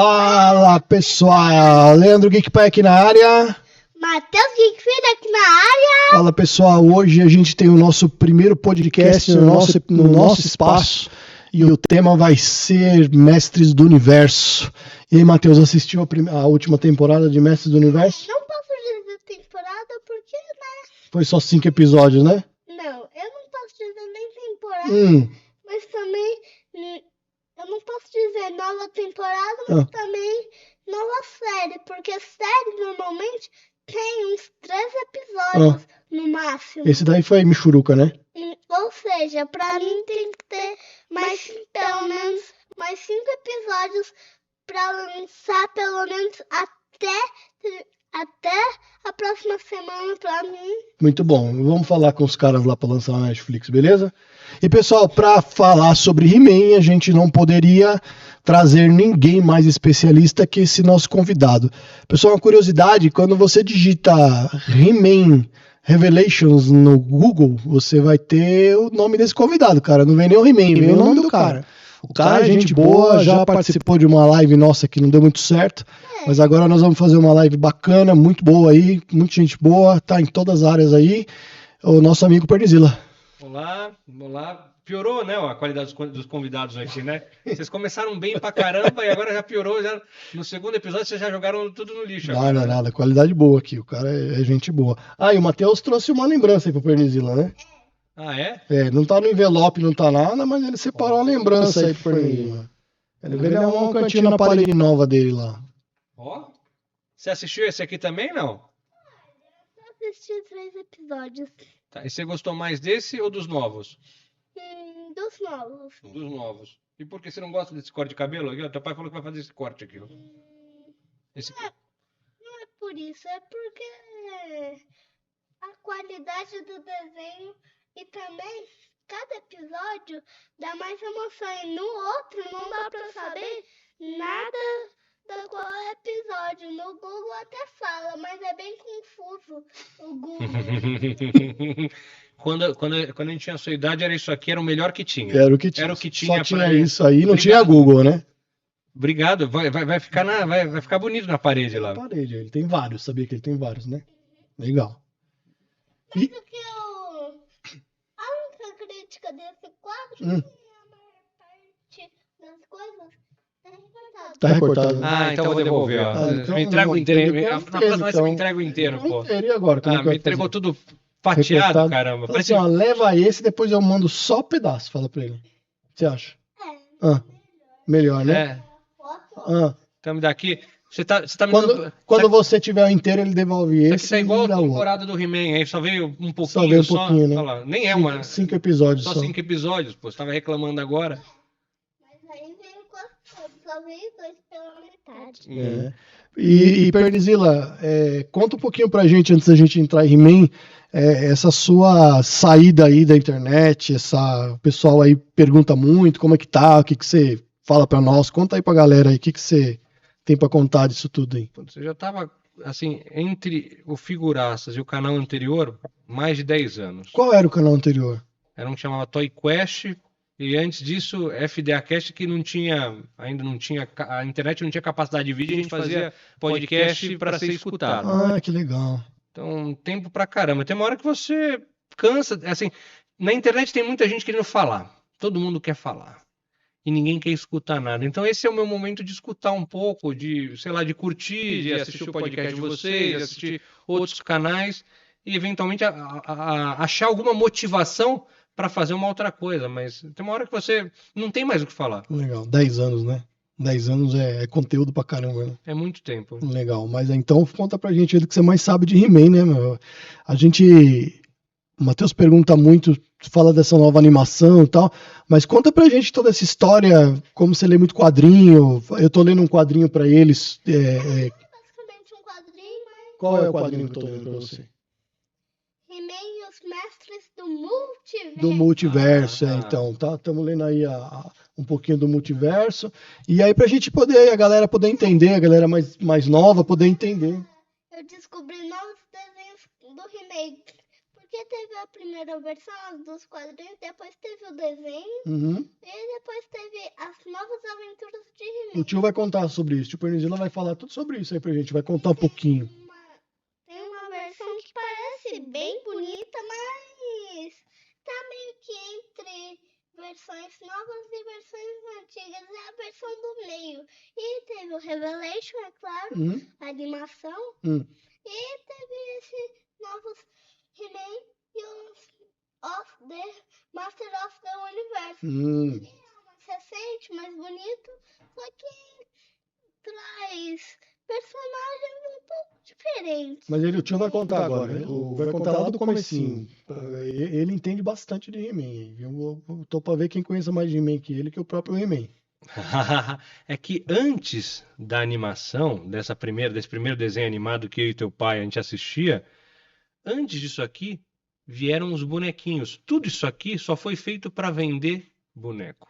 Fala pessoal, Leandro Geekpai aqui na área. Matheus Geekfilho aqui na área. Fala pessoal, hoje a gente tem o nosso primeiro podcast no nosso espaço e o tema vai ser Mestres do Universo. E aí, Matheus, assistiu a última temporada de Mestres do Universo? Não posso dizer temporada porque, né? Foi só 5 episódios, né? Não, eu não posso dizer nem temporada, mas também eu não posso dizer nova temporada, mas também nova série, porque série normalmente tem uns 3 episódios no máximo. Esse daí foi Michuruca, né? Ou seja, pra mim tem que ter pelo menos mais 5 episódios pra lançar pelo menos até a próxima semana pra mim. Muito bom, vamos falar com os caras lá para lançar na Netflix, beleza? E pessoal, para falar sobre He-Man, a gente não poderia trazer ninguém mais especialista que esse nosso convidado. Pessoal, uma curiosidade, quando você digita He-Man Revelations no Google, você vai ter o nome desse convidado, cara. Não vem nem o He-Man, vem o nome do cara. O cara é gente boa, já participou de uma live nossa que não deu muito certo, mas agora nós vamos fazer uma live bacana, muito boa aí, muita gente boa, tá em todas as áreas aí, o nosso amigo Pernizila. Olá. Piorou, né, a qualidade dos convidados aqui, né? Vocês começaram bem pra caramba e agora já piorou. No segundo episódio vocês já jogaram tudo no lixo. Nada, qualidade boa aqui, o cara é gente boa. Ah, e o Matheus trouxe uma lembrança aí pro Pernizila, né? Ah, é? É, não tá no envelope, não tá nada, mas ele separou uma lembrança aí pro Pernizila. Ele veio dar um cantinho na parede nova dele lá. Ó, você assistiu esse aqui também, não? Eu assisti 3 episódios. Tá, e você gostou mais desse ou dos novos? Dos novos. Dos novos. E por que você não gosta desse corte de cabelo aqui? Teu pai falou que vai fazer esse corte aqui. Esse... Não é por isso, é porque a qualidade do desenho e também cada episódio dá mais emoção. E no outro não dá pra saber nada do qual é episódio. No Google até fala, mas é bem confuso o Google. Quando a gente tinha a sua idade, era isso aqui, era o melhor que tinha. Era o que tinha. Só tinha isso aí, não tinha Google, né? Obrigado, vai ficar bonito na parede lá. Na parede, ele tem vários, sabia que ele tem vários, né? Legal. Mas o que a única crítica desse quadro é que a maior parte das coisas é recortada. Tá recortado. Ah, então eu vou devolver. Então, me entrega o inteiro. Na próxima vez você então. me entrega o inteiro, pô. E agora? Como é que vai Me entregou fazer? tudo fatiado, Recortado. caramba. Fala assim, ó, leva esse, depois eu mando só pedaço, fala pra ele. O que você acha? Melhor, né? Então me dá aqui. Você tá me Quando você tiver o inteiro, ele devolve Isso esse. aqui tá igual e dá a o outro. temporada do He-Man, aí só veio um pouquinho Só veio um pouquinho, né? Olha lá, nem é uma... 5 episódios Só só. 5 episódios, pô. Você tava reclamando agora. Mas aí veio quase todo, só veio 2 pela metade. É. E Pernizila, conta um pouquinho pra gente, antes da gente entrar em He-Man, essa sua saída aí da internet, o pessoal aí pergunta muito, como é que tá, o que você fala pra nós, conta aí pra galera aí, o que você tem pra contar disso tudo aí. Você já tava, assim, entre o Figuraças e o canal anterior, mais de 10 anos. Qual era o canal anterior? Era um que chamava Toy Quest, e antes disso, FDA Cast, que ainda não tinha, a internet não tinha capacidade de vídeo, a gente fazia podcast para ser escutado. Ah, que legal. Então, tempo pra caramba. Tem uma hora que você cansa, assim, na internet tem muita gente querendo falar. Todo mundo quer falar. E ninguém quer escutar nada. Então, esse é o meu momento de escutar um pouco, de curtir, de assistir o podcast de vocês, de assistir outros canais e, eventualmente, achar alguma motivação para fazer uma outra coisa. Mas tem uma hora que você não tem mais o que falar. Legal. 10 anos, né? 10 anos é conteúdo pra caramba, né? É muito tempo. Legal. Mas então, conta pra gente aí do que você mais sabe de He-Man, né, meu? O Matheus pergunta muito, fala dessa nova animação e tal, mas conta pra gente toda essa história, como você lê muito quadrinho. Eu tô lendo um quadrinho pra eles. Basicamente um quadrinho, mas Qual é o quadrinho que eu tô lendo pra você? He-Man e os Mestres do Multiverso. Do multiverso, então. Estamos lendo aí um pouquinho do multiverso. E aí pra gente poder, a galera poder entender, a galera mais nova poder entender. Eu descobri novos desenhos do He-Man. porque teve a primeira versão dos quadrinhos, depois teve o desenho Uhum. e depois teve as novas aventuras de O He-Man. tio vai contar sobre isso. O tio Pernizila vai falar tudo sobre isso aí pra gente. Vai contar um pouquinho. Tem uma versão que parece bem bonita, mas tá meio que entre versões novas e versões antigas. É a versão do meio. E teve o Revelation, é claro, Uhum. a animação. Hum. E teve esses novos He-Man e os of the Master of the Universe. Hum. É mais recente, mais bonito, só que traz personagens um pouco diferentes. Mas o tio vai contar agora. Vai contar lá do comecinho. Ele entende bastante de He-Man. Eu tô pra ver quem conhece mais de He-Man que ele, que o próprio He-Man. É que antes da animação, desse primeiro desenho animado que eu e teu pai a gente assistia, antes disso aqui, vieram os bonequinhos. Tudo isso aqui só foi feito para vender boneco.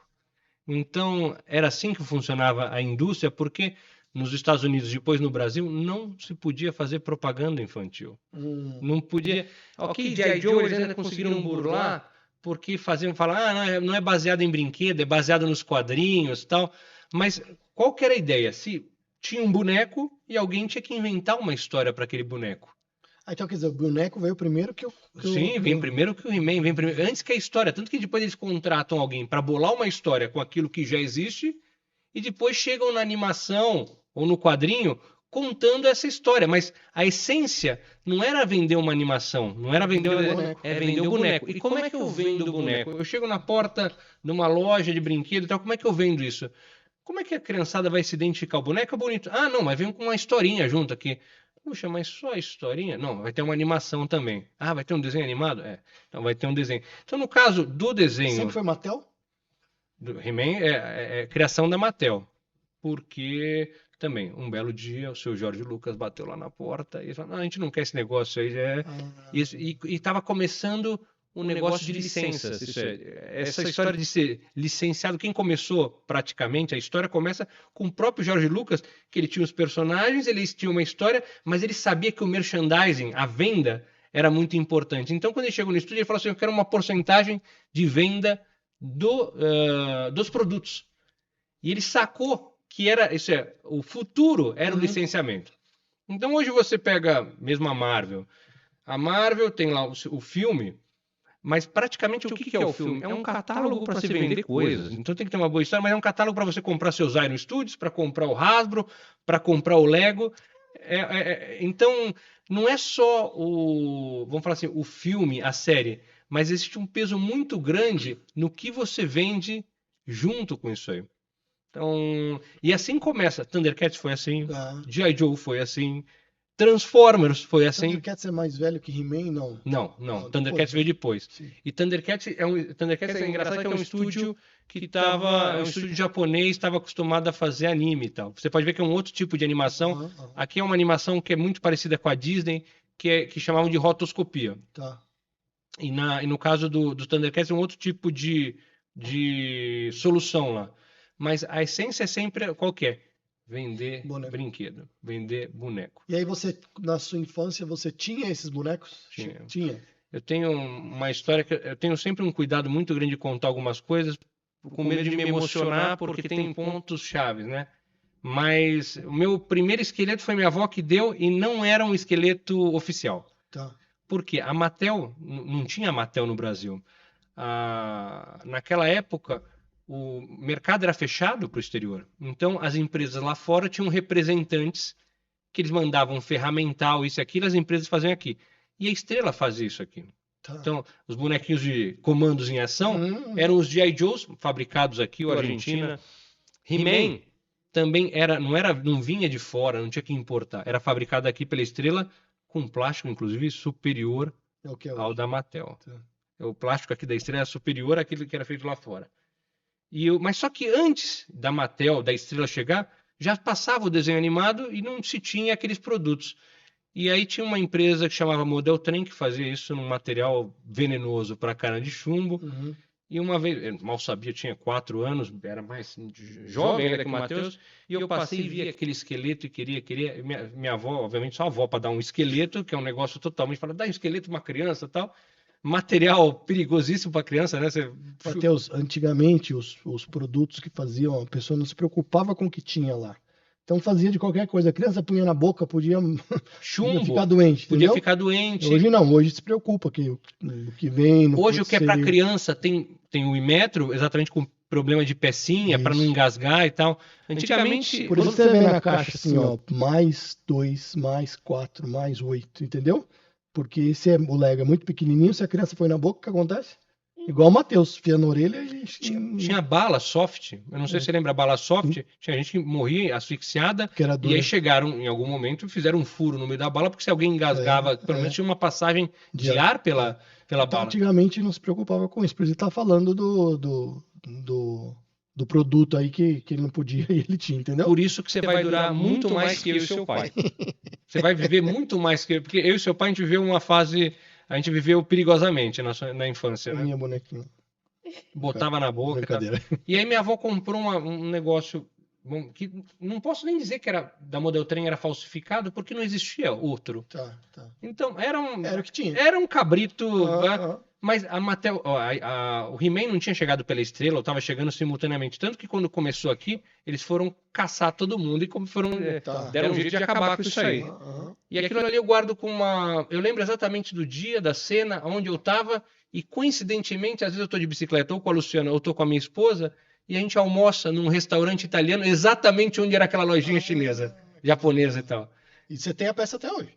Então, era assim que funcionava a indústria, porque nos Estados Unidos, depois no Brasil, não se podia fazer propaganda infantil. Não podia. Ok, G.I. Joe eles ainda conseguiram burlar, porque falar, não é baseado em brinquedo, é baseado nos quadrinhos e tal. Mas qual que era a ideia? Se tinha um boneco e alguém tinha que inventar uma história para aquele boneco. Então, quer dizer, o boneco veio primeiro que o... Sim, vem primeiro que o He-Man, vem primeiro, antes que a história. Tanto que depois eles contratam alguém para bolar uma história com aquilo que já existe e depois chegam na animação ou no quadrinho contando essa história. Mas a essência não era vender uma animação, não era vender o boneco, é vender o boneco. E como é que eu vendo o boneco? Eu chego na porta de uma loja de brinquedo e tal, como é que eu vendo isso? Como é que a criançada vai se identificar? O boneco é bonito. Ah, não, mas vem com uma historinha junto aqui. Puxa, mas só a historinha? Não, vai ter uma animação também. Ah, vai ter um desenho animado? É, então vai ter um desenho. Então, no caso do desenho... Sempre foi Mattel? Do He-Man é criação da Mattel. Porque também, um belo dia, o seu Jorge Lucas bateu lá na porta e falou, não, a gente não quer esse negócio aí. Isso, e estava começando um negócio de licenças. Essa história de ser licenciado, quem começou praticamente, a história começa com o próprio Jorge Lucas, que ele tinha os personagens, eles tinham uma história, mas ele sabia que o merchandising, a venda, era muito importante. Então, quando ele chegou no estúdio, ele falou assim, eu quero uma porcentagem de venda dos produtos. E ele sacou que o futuro era o licenciamento. Então, hoje você pega mesmo a Marvel tem lá o filme. Mas praticamente o que é o filme? É um catálogo para se vender coisas. Então tem que ter uma boa história, mas é um catálogo para você comprar seus Iron Studios, para comprar o Hasbro, para comprar o Lego. Então não é só vamos falar assim, o filme, a série, mas existe um peso muito grande no que você vende junto com isso aí. Então, e assim começa. Thundercats foi assim, G.I. Joe foi assim. Transformers foi assim. Thundercats é mais velho que He-Man, não? Não. Thundercats veio depois. Sim. E Thundercats é engraçado que é um estúdio que é um estúdio japonês, estava acostumado a fazer anime e tal. Você pode ver que é um outro tipo de animação. Aqui é uma animação que é muito parecida com a Disney, que chamavam de rotoscopia. Tá. E no caso do Thundercats é um outro tipo de solução lá. Mas a essência é sempre qualquer. Vender brinquedo, vender boneco. E aí você, na sua infância, você tinha esses bonecos? Tinha. Eu tenho uma história que eu tenho sempre um cuidado muito grande de contar algumas coisas, com medo de me emocionar, porque tem pontos chaves, né? Mas o meu primeiro esqueleto foi minha avó que deu e não era um esqueleto oficial. Tá. Porque a Mattel, não tinha Mattel no Brasil. Naquela época, o mercado era fechado para o exterior. Então, as empresas lá fora tinham representantes que eles mandavam ferramental, isso e aquilo, as empresas faziam aqui. E a Estrela fazia isso aqui. Tá. Então, os bonequinhos de comandos em ação eram os G.I. Joes, fabricados aqui, o Argentina. He-Man também não vinha de fora, não tinha que importar. Era fabricado aqui pela Estrela, com plástico, inclusive, superior ao da Mattel. Tá. O plástico aqui da Estrela é superior àquilo que era feito lá fora. Mas só que antes da Mattel, da Estrela chegar, já passava o desenho animado e não se tinha aqueles produtos. E aí tinha uma empresa que chamava Model Trem, que fazia isso num material venenoso para cana de chumbo. E uma vez, eu mal sabia, eu tinha 4 anos, era mais jovem ainda que o Matheus, e eu passei e vi aquele esqueleto e queria. Minha avó, obviamente, só a avó para dar um esqueleto, que é um negócio totalmente, fala, dá um esqueleto pra uma criança e tal. Material perigosíssimo para criança, né? Matheus, antigamente os produtos que faziam, a pessoa não se preocupava com o que tinha lá. Então fazia de qualquer coisa. A criança punha na boca, podia Chumbo, ficar doente. podia entendeu? ficar doente. Hoje não, hoje se preocupa que o que vem. Não Hoje o pode que é para ser- criança tem o Imetro, exatamente com problema de pecinha, para não Isso. engasgar e tal. Antigamente, Por isso você vê na caixa assim, ó, mais 2, mais 4, mais 8, entendeu? Porque esse o Lego é muito pequenininho, se a criança põe na boca, o que acontece? Igual o Matheus, fia na orelha, a gente tinha bala soft. Eu não sei se você lembra a bala soft. Tinha gente que morria asfixiada. que era E dura aí chegaram em algum momento e fizeram um furo no meio da bala, porque se alguém engasgava, pelo menos tinha uma passagem de ar pela Então, bala. antigamente não se preocupava com isso. Por isso ele tá falando do produto aí que ele não podia e ele tinha, entendeu? Por isso que você vai durar muito mais que eu e seu pai. Você vai viver muito mais que eu. Porque eu e seu pai, a gente viveu uma fase. A gente viveu perigosamente na infância, né? Minha bonequinha. Botava na boca e tal. Brincadeira. E aí minha avó comprou um negócio que não posso nem dizer que era da Model Trem, era falsificado, porque não existia outro. Tá. Então era Era o que tinha. era um cabrito, né? Ah. Mas a Mattel, o He-Man não tinha chegado pela estrela, ou estava chegando simultaneamente. Tanto que quando começou aqui, eles foram caçar todo mundo e deram um jeito de acabar com isso aí. E aquilo ali eu guardo com uma. Eu lembro exatamente do dia, da cena, onde eu estava, e coincidentemente, às vezes eu estou de bicicleta ou com a Luciana, ou estou com a minha esposa, e a gente almoça num restaurante italiano, exatamente onde era aquela lojinha chinesa, japonesa e tal. E você tem a peça até hoje.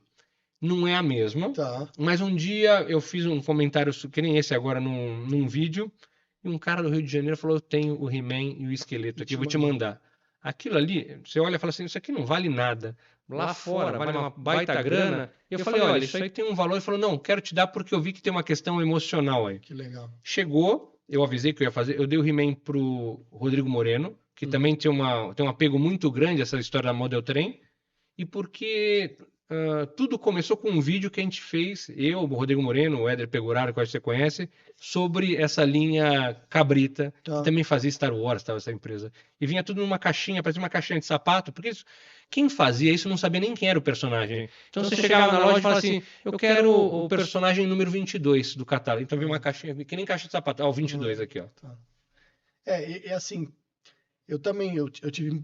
Não é a mesma, Tá. mas um dia eu fiz um comentário, que nem esse agora, num vídeo, e um cara do Rio de Janeiro falou: eu tenho o He-Man e o esqueleto aqui, eu vou te mandar. Aquilo ali, você olha e fala assim: isso aqui não vale nada. Lá fora vale uma baita grana. E eu falei: olha, isso aí tem um valor. Ele falou: não, quero te dar porque eu vi que tem uma questão emocional aí. Que legal. Chegou, eu avisei que eu ia fazer, eu dei o He-Man pro Rodrigo Moreno, que também tem um apego muito grande a essa história da Model Trem, e porque tudo começou com um vídeo que a gente fez, eu, o Rodrigo Moreno, o Éder Pegoraro, que eu acho que você conhece, sobre essa linha cabrita, Tá. que também fazia Star Wars, estava essa empresa. E vinha tudo numa caixinha, parecia uma caixinha de sapato, porque quem fazia isso não sabia nem quem era o personagem. Então você chegava na loja e falava assim: eu quero o personagem número 22 do catálogo. Então vinha uma caixinha, que nem caixa de sapato. O 22 aqui, ó. Tá. É assim, eu também, eu tive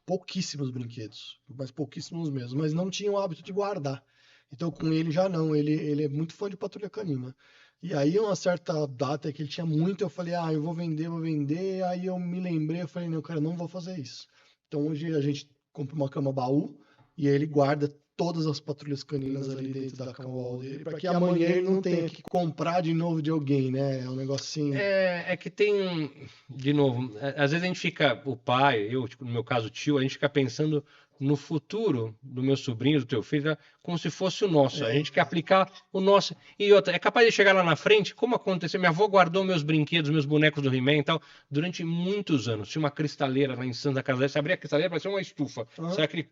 pouquíssimos brinquedos, mas pouquíssimos mesmo, mas não tinha o hábito de guardar. Então com ele já não, ele é muito fã de Patrulha Canina. E aí uma certa data que ele tinha muito, eu falei: eu vou vender, aí eu me lembrei, eu falei: não, cara, não vou fazer isso. Então hoje a gente compra uma cama baú e aí ele guarda todas as patrulhas caninas ali dentro da cama baú dele, para que amanhã ele não tenha que comprar de novo de alguém, né? É um negocinho. É que tem, de novo, às vezes a gente fica, o pai, eu, tipo, no meu caso, o tio, a gente fica pensando no futuro do meu sobrinho, do teu filho, como se fosse o nosso. A gente quer aplicar o nosso. E outra, é capaz de chegar lá na frente, como aconteceu? Minha avó guardou meus brinquedos, meus bonecos do He-Man e tal, durante muitos anos. Tinha uma cristaleira lá em Santos da casa dela, você abria a cristaleira, parecia uma estufa. Sabe,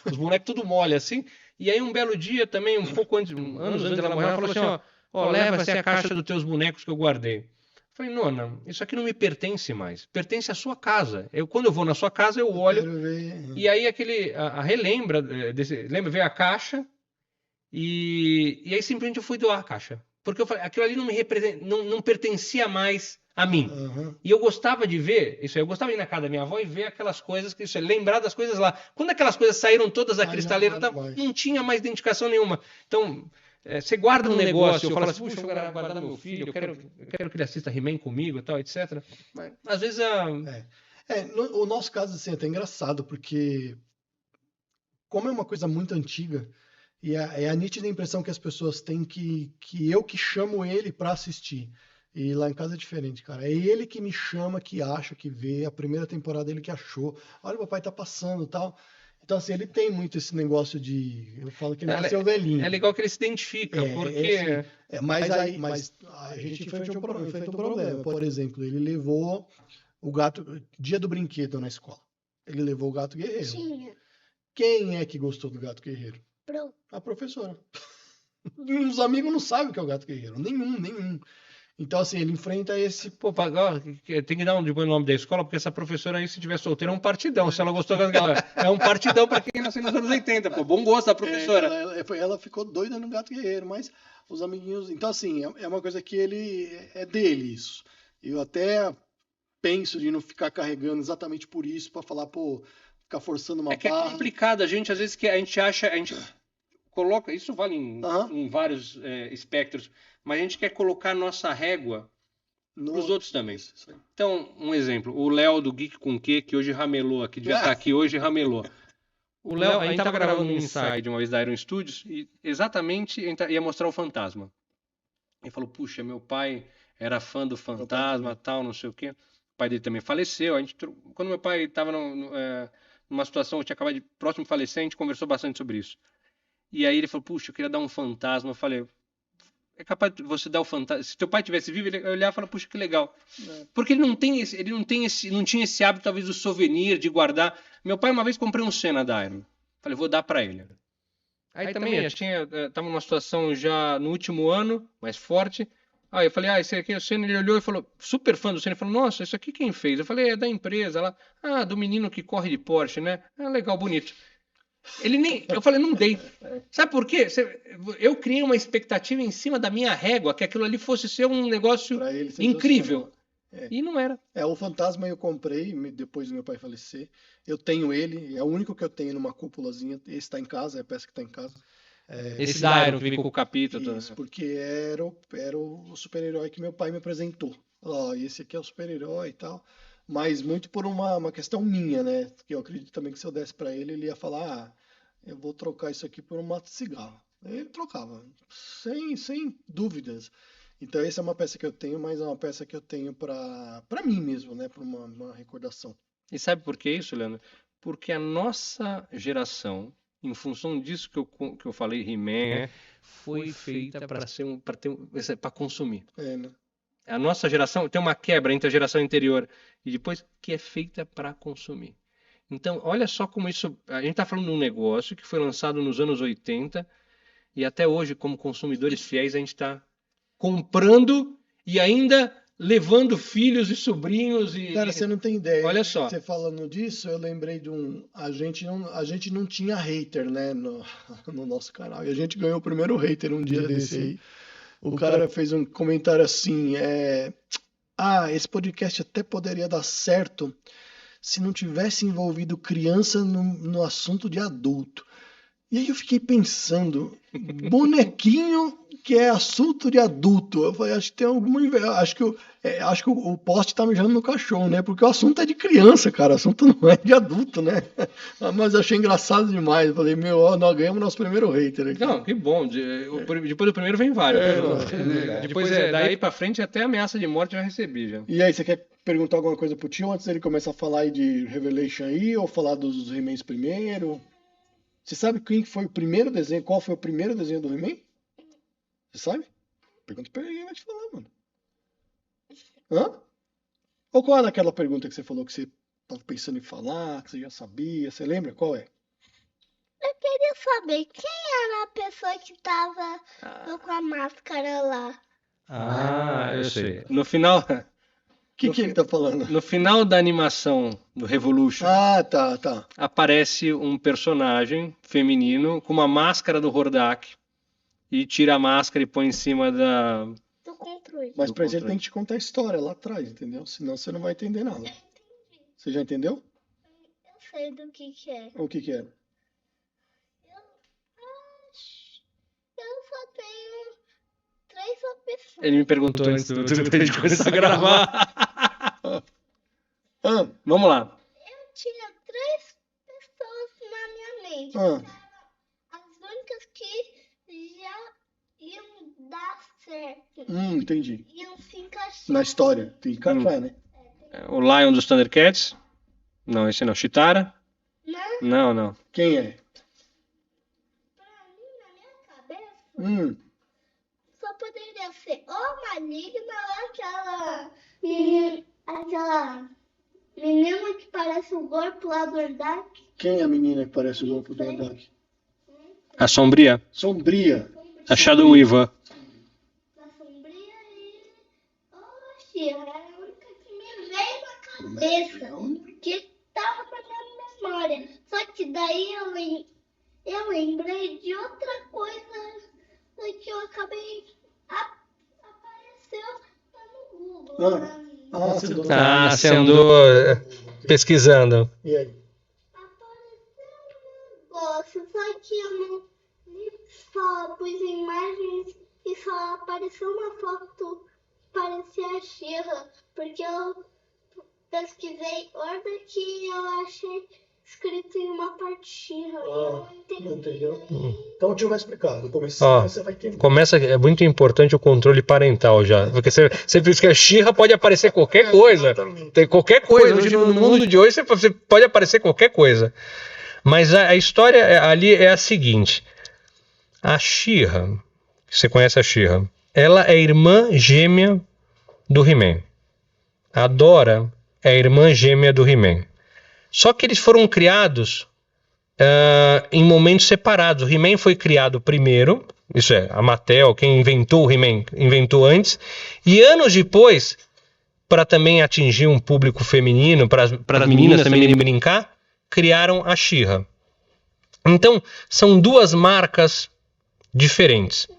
os bonecos tudo mole assim. E aí um belo dia também, um pouco antes, anos antes dela morrer, ela falou assim: ó, leva-se a caixa dos teus bonecos que eu guardei. Falei: nona, isso aqui não me pertence mais. Pertence à sua casa. Quando eu vou na sua casa, eu olho. E aí relembra, lembra, veio a caixa e aí simplesmente eu fui doar a caixa. Porque eu falei, aquilo ali não pertencia mais a mim. E eu gostava de ver, isso aí, eu gostava de ir na casa da minha avó e ver aquelas coisas, lembrar das coisas lá. Quando aquelas coisas saíram todas da cristaleira, não tinha mais identificação nenhuma. Então, você guarda um negócio, eu falo assim: puxa, eu quero guardar meu filho, eu quero que ele assista He-Man comigo e tal, etc. Mas, às vezes o nosso caso assim, é até engraçado, porque como é uma coisa muito antiga, e é a nítida impressão que as pessoas têm que eu que chamo ele para assistir. E lá em casa é diferente, cara. É ele que me chama, que acha, que vê. A primeira temporada ele que achou. Olha, o papai tá passando e tal. Então, assim, ele tem muito esse negócio de. Eu falo que ele nasceu velhinho. É legal que ele se identifica, porque. Mas a gente enfrenta um problema. Por exemplo, ele levou o gato. Dia do brinquedo na escola. Ele levou o gato guerreiro. Tinha. Quem é que gostou do gato guerreiro? Pronto. A professora. Os amigos não sabem o que é o gato guerreiro. Nenhum. Então, assim, ele enfrenta esse. Pô, tem que dar um depois o nome da escola, porque essa professora aí, se tiver solteira, é um partidão. Se ela gostou daquela. É um partidão pra quem nasceu nos anos 80, pô. Bom gosto da professora. Ela ficou doida no Gato Guerreiro, mas os amiguinhos. Então, assim, é uma coisa que ele. É dele isso. Eu até penso de não ficar carregando exatamente por isso, pra falar, pô, ficar forçando uma É que é barra. complicado, às vezes que a gente acha, a gente coloca, isso vale em vários espectros, mas a gente quer colocar a nossa régua pros outros também. Isso aí. Então, um exemplo, o Léo do Geek com Q, que hoje ramelou aqui, devia estar aqui hoje e ramelou. O Léo, a gente tava gravando um Inside uma vez da Iron Studios e exatamente ia mostrar o Fantasma. Ele falou, puxa, meu pai era fã do Fantasma, tal, não sei o quê. O pai dele também faleceu. Quando meu pai estava numa situação que tinha acabado de próximo falecer, a gente conversou bastante sobre isso. E aí ele falou, puxa, eu queria dar um fantasma. Eu falei, é capaz de você dar o fantasma. Se teu pai tivesse vivo, ele ia olhar e falar, puxa, que legal. Porque ele não tinha esse hábito, talvez, do souvenir, de guardar. Meu pai, uma vez, comprei um Senna da Iron. Falei, vou dar para ele. Aí também, eu tava numa situação já no último ano, mais forte. Aí eu falei, esse aqui é o Senna. Ele olhou e falou, super fã do Senna. Ele falou, nossa, isso aqui quem fez? Eu falei, é da empresa lá. Do menino que corre de Porsche, né? Legal, bonito. Eu falei, não dei. Sabe por quê? Eu criei uma expectativa em cima da minha régua, que aquilo ali fosse ser um negócio incrível. E não era. O Fantasma eu comprei depois do meu pai falecer. Eu tenho ele, é o único que eu tenho numa cúpulazinha. Esse está em casa, é a peça que está em casa. Esse da Iron que vem com o capítulo. Isso, porque era o super-herói que meu pai me apresentou. Esse aqui é o super-herói e tal. Mas muito por uma questão minha, né? Que eu acredito também que se eu desse para ele, ele ia falar, eu vou trocar isso aqui por um mato de cigarro. Ele trocava, sem dúvidas. Então essa é uma peça que eu tenho, mas é uma peça que eu tenho para mim mesmo, né? Para uma recordação. E sabe por que isso, Leandro? Porque a nossa geração, em função disso que eu falei, He-Man, foi feita para consumir. Né? A nossa geração tem uma quebra entre a geração anterior e depois que é feita para consumir. Então, olha só como isso... A gente está falando de um negócio que foi lançado nos anos 80 e até hoje, como consumidores fiéis, a gente está comprando e ainda levando filhos e sobrinhos. Cara, você não tem ideia. Olha só. Você falando disso, eu lembrei de a gente não tinha hater, né, no nosso canal. E a gente ganhou o primeiro hater um dia desse aí. O cara fez um comentário assim, esse podcast até poderia dar certo se não tivesse envolvido criança no assunto de adulto. E aí eu fiquei pensando, bonequinho que é assunto de adulto. Eu falei, acho que tem alguma... Acho que o poste tá mijando no cachorro, né? Porque o assunto é de criança, cara. O assunto não é de adulto, né? Mas achei engraçado demais. Eu falei, nós ganhamos nosso primeiro hater aqui. Não, que bom. Depois do primeiro vem vários. Depois daí pra frente até ameaça de morte eu já recebi. Já. E aí, você quer perguntar alguma coisa pro tio antes dele começar a falar aí de Revelation aí? Ou falar dos He-Mans primeiro? Você sabe quem foi o primeiro desenho? Qual foi o primeiro desenho do He-Man? Você sabe? Pergunta pra ele, vai te falar, mano. Hã? Ou qual era aquela pergunta que você falou que você tava pensando em falar, que você já sabia? Você lembra? Qual é? Eu queria saber quem era a pessoa que tava com a máscara lá. Eu sei. No final... O que ele tá falando? No final da animação do Revolution, tá. aparece um personagem feminino com uma máscara do Hordak e tira a máscara e põe em cima do controle. Mas pra isso ele tem que te contar a história lá atrás, entendeu? Senão você não vai entender nada. Você já entendeu? Eu sei do que é. O que era? Eu só tenho 3 opções. Ele me perguntou antes de começar a gravar. Vamos lá. Eu tinha 3 pessoas na minha mente. As únicas que já iam dar certo. Entendi. Iam se encaixar. Na história. Tem que encaixar, né? O Lion dos Thundercats. Não, esse não. Chitara. Não. Quem é? Pra mim, na minha cabeça, só poderia ser ou Maligna ou aquela menina que parece o corpo lá do Hordak. Quem é a menina que parece o corpo do Hordak? A Sombria. Sombria. A Shadow Weaver. A Sombria She-Ra, é a única que me veio na cabeça, que tava na minha memória. Só que daí eu lembrei de outra coisa que eu acabei apareceu lá no Google. Você andou pesquisando. E aí? Apareceu um negócio, só que eu não só pus imagens e só apareceu uma foto que parecia a She-Ra, porque eu pesquisei Hordak e eu achei escrito em uma parte She-Ra. Eu não Entendeu? Então o tio vai explicar. No começo você vai entender. É muito importante o controle parental já. Porque você pensa que a She-Ra pode aparecer qualquer coisa. Tem qualquer coisa. Hoje, no mundo de hoje, você pode aparecer qualquer coisa. Mas a história ali é a seguinte. A She-Ra, você conhece a She-Ra, ela é irmã gêmea do He-Man. A Dora é a irmã gêmea do He-Man. Só que eles foram criados em momentos separados. O He-Man foi criado primeiro, isso é, a Mattel, quem inventou o He-Man, inventou antes. E anos depois, para também atingir um público feminino, para as meninas também brincar, criaram a She-Ra. Então, são duas marcas diferentes.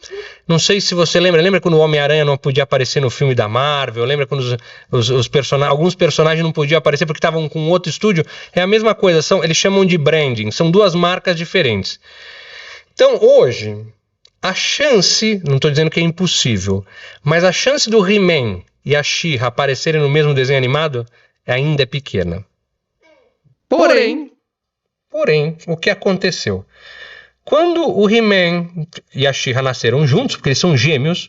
Não sei se você lembra quando o Homem-Aranha não podia aparecer no filme da Marvel, lembra quando alguns personagens não podiam aparecer porque estavam com outro estúdio? É a mesma coisa, eles chamam de branding, são duas marcas diferentes. Então hoje, a chance, não estou dizendo que é impossível, mas a chance do He-Man e a She-Ra aparecerem no mesmo desenho animado ainda é pequena. Porém, o que aconteceu? Quando o He-Man e a She-Ra nasceram juntos, porque eles são gêmeos,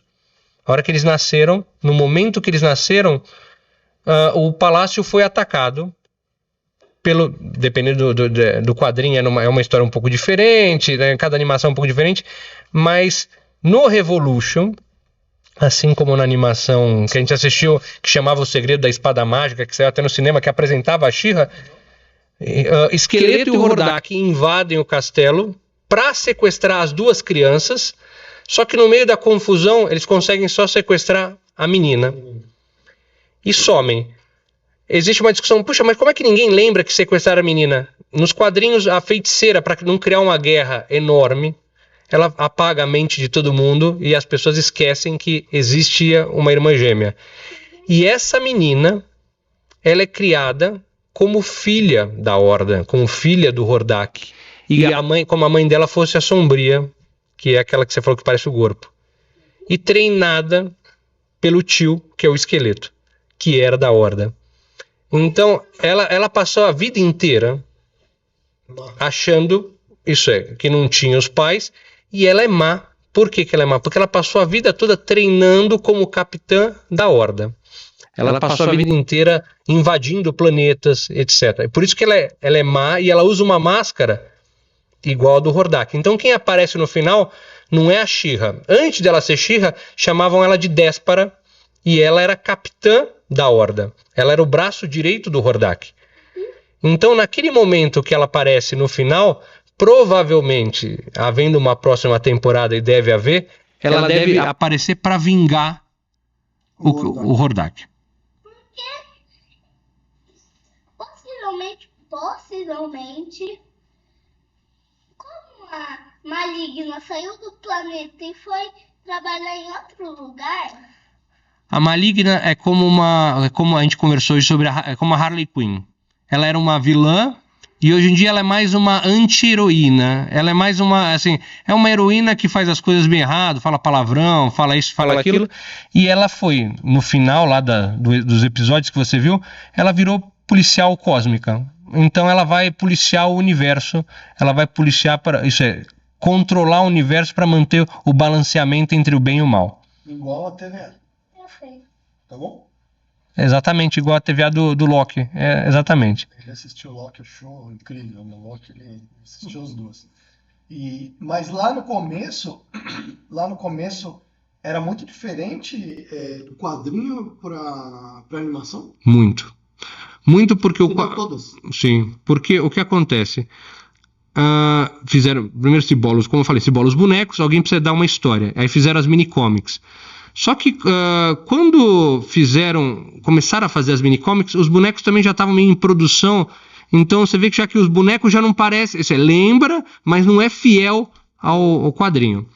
a hora que eles nasceram, no momento que eles nasceram, o palácio foi atacado. Dependendo do quadrinho, é uma história um pouco diferente, né? Cada animação é um pouco diferente, mas no Revolution, assim como na animação que a gente assistiu, que chamava O Segredo da Espada Mágica, que saiu até no cinema, que apresentava a She-Ra, Esqueleto e o Hordak invadem o castelo para sequestrar as duas crianças, só que no meio da confusão eles conseguem só sequestrar a menina e somem. Existe uma discussão, puxa, mas como é que ninguém lembra que sequestraram a menina? Nos quadrinhos, a feiticeira, para não criar uma guerra enorme, ela apaga a mente de todo mundo e as pessoas esquecem que existia uma irmã gêmea. E essa menina, ela é criada como filha da Horda, como filha do Hordak. E como a mãe dela fosse a Sombria, que é aquela que você falou que parece o corpo. E treinada pelo tio, que é o Esqueleto, que era da Horda. Então, ela passou a vida inteira achando, que não tinha os pais, e ela é má. Por que ela é má? Porque ela passou a vida toda treinando como capitã da Horda. Ela passou a vida inteira invadindo planetas, etc. É por isso que ela é má e ela usa uma máscara igual a do Hordak. Então quem aparece no final não é a She-Ra. Antes dela ser She-Ra, chamavam ela de Déspara e ela era capitã da Horda. Ela era o braço direito do Hordak. Então naquele momento que ela aparece no final, provavelmente, havendo uma próxima temporada e deve haver, ela deve aparecer para vingar o Hordak. Possivelmente, como a Maligna saiu do planeta e foi trabalhar em outro lugar. A Maligna é como a gente conversou hoje sobre como a Harley Quinn. Ela era uma vilã e hoje em dia ela é mais uma anti-heroína. Ela é mais é uma heroína que faz as coisas bem errado, fala palavrão, fala isso, fala aquilo. E ela foi, no final lá dos episódios que você viu, ela virou policial cósmica. Então ela vai policiar o universo, ela vai policiar controlar o universo para manter o balanceamento entre o bem e o mal. Igual a TVA. Tá bom? Exatamente, igual a TVA do Loki. Exatamente. Ele assistiu o Loki, achou incrível. O Loki, ele assistiu as duas. Mas lá no começo era muito diferente do quadrinho para animação? Muito porque todas. Sim, porque o que acontece? Fizeram primeiro cibolos, como eu falei, cibolos bonecos, alguém precisa dar uma história. Aí fizeram as mini-comics. Só que quando começaram a fazer as mini-comics, os bonecos também já estavam meio em produção. Então você vê que já que os bonecos já não parecem... lembra, mas não é fiel ao quadrinho.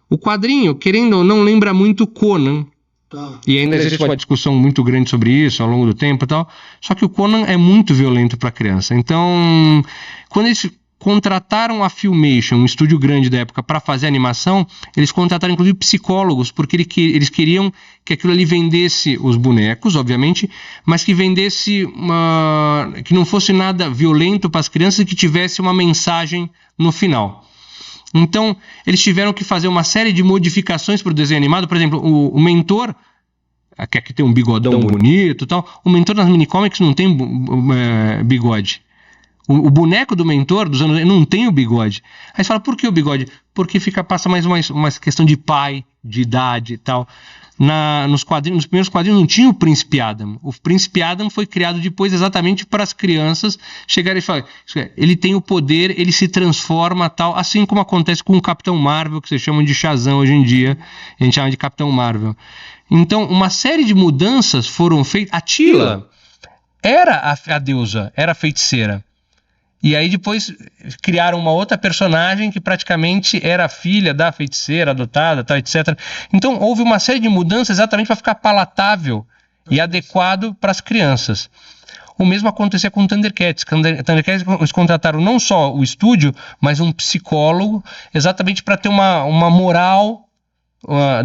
O quadrinho, querendo ou não, lembra muito Conan. Tá. E ainda existe uma discussão muito grande sobre isso ao longo do tempo e tal. Só que o Conan é muito violento para criança. Então, quando eles contrataram a Filmation, um estúdio grande da época, para fazer animação, eles contrataram inclusive psicólogos, porque eles queriam que aquilo ali vendesse os bonecos, obviamente, mas que vendesse que não fosse nada violento para as crianças e que tivesse uma mensagem no final. Então, eles tiveram que fazer uma série de modificações para o desenho animado. Por exemplo, o Mentor, que aqui tem um bigodão bonito e tal, o Mentor nas minicomics não tem bigode. O boneco do Mentor dos anos não tem o bigode. Aí você fala, por que o bigode? Porque passa mais uma questão de pai, de idade e tal. Nos primeiros quadrinhos não tinha o Príncipe Adam. O Príncipe Adam foi criado depois exatamente para as crianças chegarem e falarem, ele tem o poder, ele se transforma tal, assim como acontece com o Capitão Marvel, que vocês chamam de Shazam hoje em dia, a gente chama de Capitão Marvel. Então, uma série de mudanças foram feitas. A Tila era a deusa, era a feiticeira. E aí depois criaram uma outra personagem que praticamente era filha da feiticeira, adotada, tal, etc. Então houve uma série de mudanças exatamente para ficar palatável e adequado para as crianças. O mesmo acontecia com o Thundercats. Thundercats, eles contrataram não só o estúdio, mas um psicólogo, exatamente para ter uma moral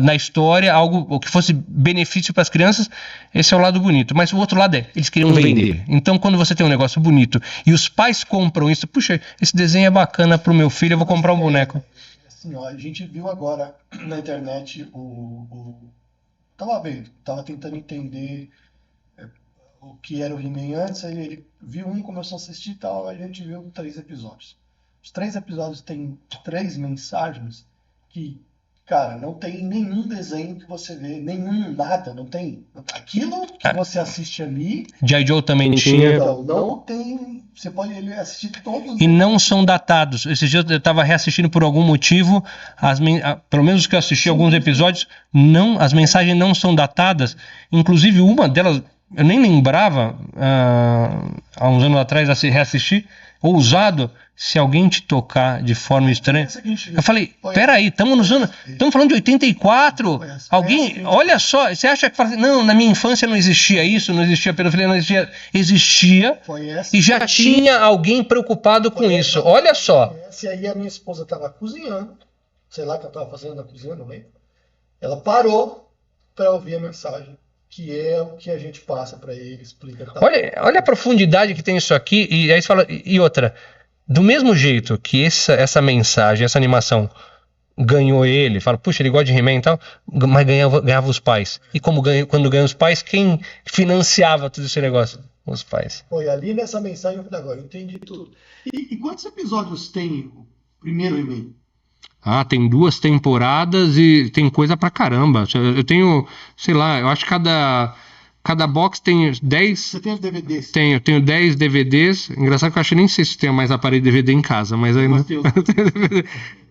na história, algo que fosse benefício para as crianças. Esse é o lado bonito, mas o outro lado eles queriam vender. Então quando você tem um negócio bonito e os pais compram isso, puxa, esse desenho é bacana para o meu filho, eu vou comprar um boneco. Assim, ó, a gente viu agora na internet tava tentando entender o que era o He-Man antes, aí ele viu começou a assistir e tal, a gente viu 3 episódios. Os 3 episódios têm 3 mensagens que, cara, não tem nenhum desenho que você vê, nada, não tem. Aquilo que você assiste ali... G.I. Joe também tinha. Não tem... Você pode assistir todos... E não são datados. Esses dias eu estava reassistindo por algum motivo, pelo menos que eu assisti alguns episódios, as mensagens não são datadas. Inclusive uma delas, eu nem lembrava, há uns anos atrás, a reassistir, ousado... Se alguém te tocar de forma estranha... Eu falei, peraí, estamos falando de 84? Alguém, olha só, você acha que fala assim, não, na minha infância não existia isso, não existia pedofilia, não existia e já tinha alguém preocupado com isso. Olha só. E aí a minha esposa estava cozinhando, sei lá o que ela estava fazendo na cozinha, não lembro. Ela parou para ouvir a mensagem, que é o que a gente passa para ele, explica. Tal. Olha a profundidade que tem isso aqui, e aí você fala, e outra... Do mesmo jeito que essa mensagem, essa animação ganhou ele, fala, puxa, ele gosta de He-Man e tal, mas ganhava os pais. E quando ganha os pais, quem financiava todo esse negócio? Os pais. Foi ali nessa mensagem, agora eu entendi tudo. E quantos episódios tem o primeiro He-Man? Tem 2 temporadas e tem coisa pra caramba. Eu tenho, sei lá, eu acho que cada box tem 10... Você tem os DVDs? Eu tenho 10 DVDs. Engraçado que eu acho que nem sei se tem mais aparelho DVD em casa, mas ainda...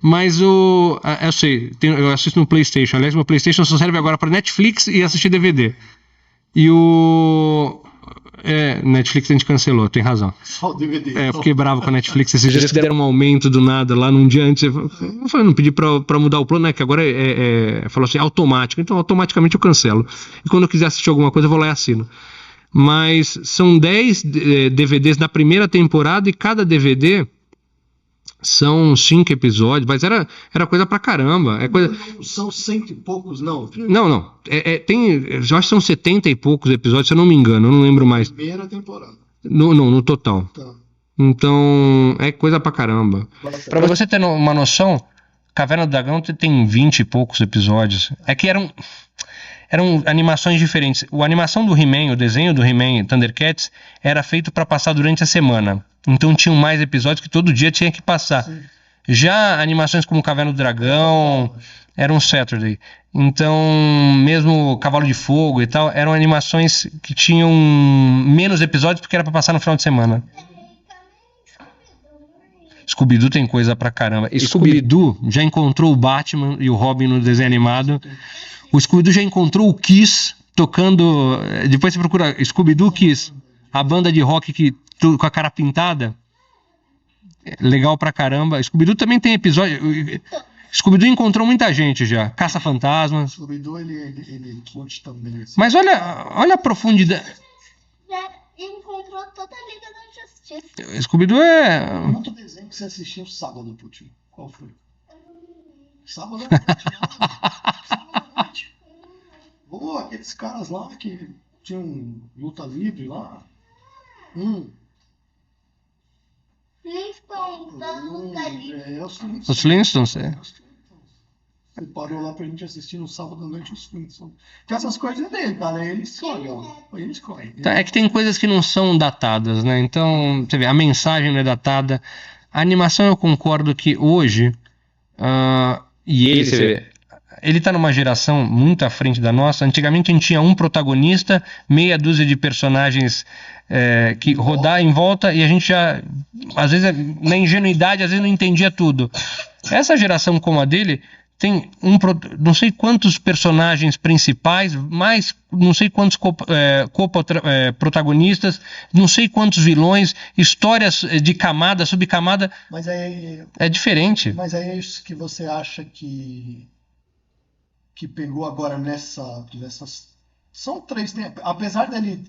Mas eu sei, eu assisto no PlayStation. Aliás, meu PlayStation só serve agora para Netflix e assistir DVD. E Netflix a gente cancelou, tem razão. Só o DVD. Eu fiquei bravo com a Netflix. Esses dias que deram um aumento do nada lá num dia antes. Eu falei, não pedi pra mudar o plano, né? Que agora falou assim, automático. Então automaticamente eu cancelo. E quando eu quiser assistir alguma coisa, eu vou lá e assino. Mas são 10 DVDs na primeira temporada e cada DVD são 5 episódios, mas era coisa pra caramba. São 100 e poucos, não? Não. Eu acho que são 70 e poucos episódios, se eu não me engano, eu não lembro mais. Primeira temporada. No total. Tá. Então, é coisa pra caramba. Pra você ter uma noção, Caverna do Dragão tem 20 e poucos episódios. É que eram animações diferentes. A animação do He-Man, o desenho do He-Man Thundercats, era feito para passar durante a semana. Então tinham mais episódios que todo dia tinha que passar. Sim. Já animações como Caverna do Dragão era um Saturday. Então, mesmo Cavalo de Fogo e tal, eram animações que tinham menos episódios porque era para passar no final de semana. Scooby-Doo tem coisa pra caramba. Scooby-Doo já encontrou o Batman e o Robin no desenho animado. O Scooby-Doo já encontrou o Kiss tocando... Depois você procura Scooby-Doo Kiss, a banda de rock com a cara pintada. Legal pra caramba. Scooby-Doo também tem episódio... Scooby-Doo encontrou muita gente já. Caça-fantasmas. Scooby-Doo, ele curte também. Assim. Mas olha a profundidade. Já encontrou toda a Liga da Justiça. Scooby-Doo é... Quanto desenho que você assistiu sábado, Putinho? Qual foi? Sábado à noite. Sábado à noite. Aqueles caras lá que tinham luta livre lá. Flintstones, da luta livre. Os Flintstones, é. Ele parou lá pra gente assistir no sábado à noite os Flintstones. Que essas coisas é dele, cara. Ele escolhe, ó. Ele escolhe. É que tem coisas que não são datadas, né? Então, você vê, a mensagem não é datada. A animação eu concordo que hoje... e ele, você vê, ele tá numa geração muito à frente da nossa. Antigamente a gente tinha um protagonista, meia dúzia de personagens que rodar em volta e a gente já, às vezes, na ingenuidade, às vezes não entendia tudo. Essa geração como a dele tem não sei quantos personagens principais, mais não sei quantos protagonistas, não sei quantos vilões, histórias de camada, subcamada. Mas aí é diferente. Mas aí é isso que você acha que pegou agora nessas... São 3 tempos. Apesar dele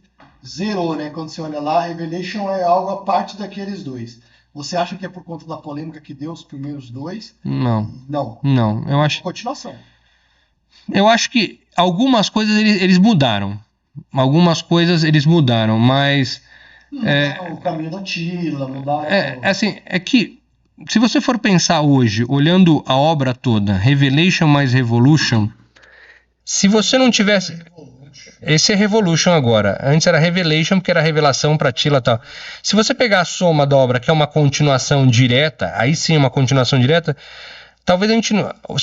zerou, né? Quando você olha lá, Revelation é algo a parte daqueles 2. Você acha que é por conta da polêmica que deu os primeiros 2? Não. Não. Eu acho... Continuação. Eu acho que algumas coisas eles mudaram. Algumas coisas eles mudaram, mas... Mudaram o caminho da Tila, mudaram... É que, se você for pensar hoje, olhando a obra toda, Revelation mais Revolution, se você não tivesse... Esse é Revolution agora. Antes era Revelation, porque era revelação pra Tila e tal. Se você pegar a soma da obra, que é uma continuação direta, aí sim é uma continuação direta, talvez a gente...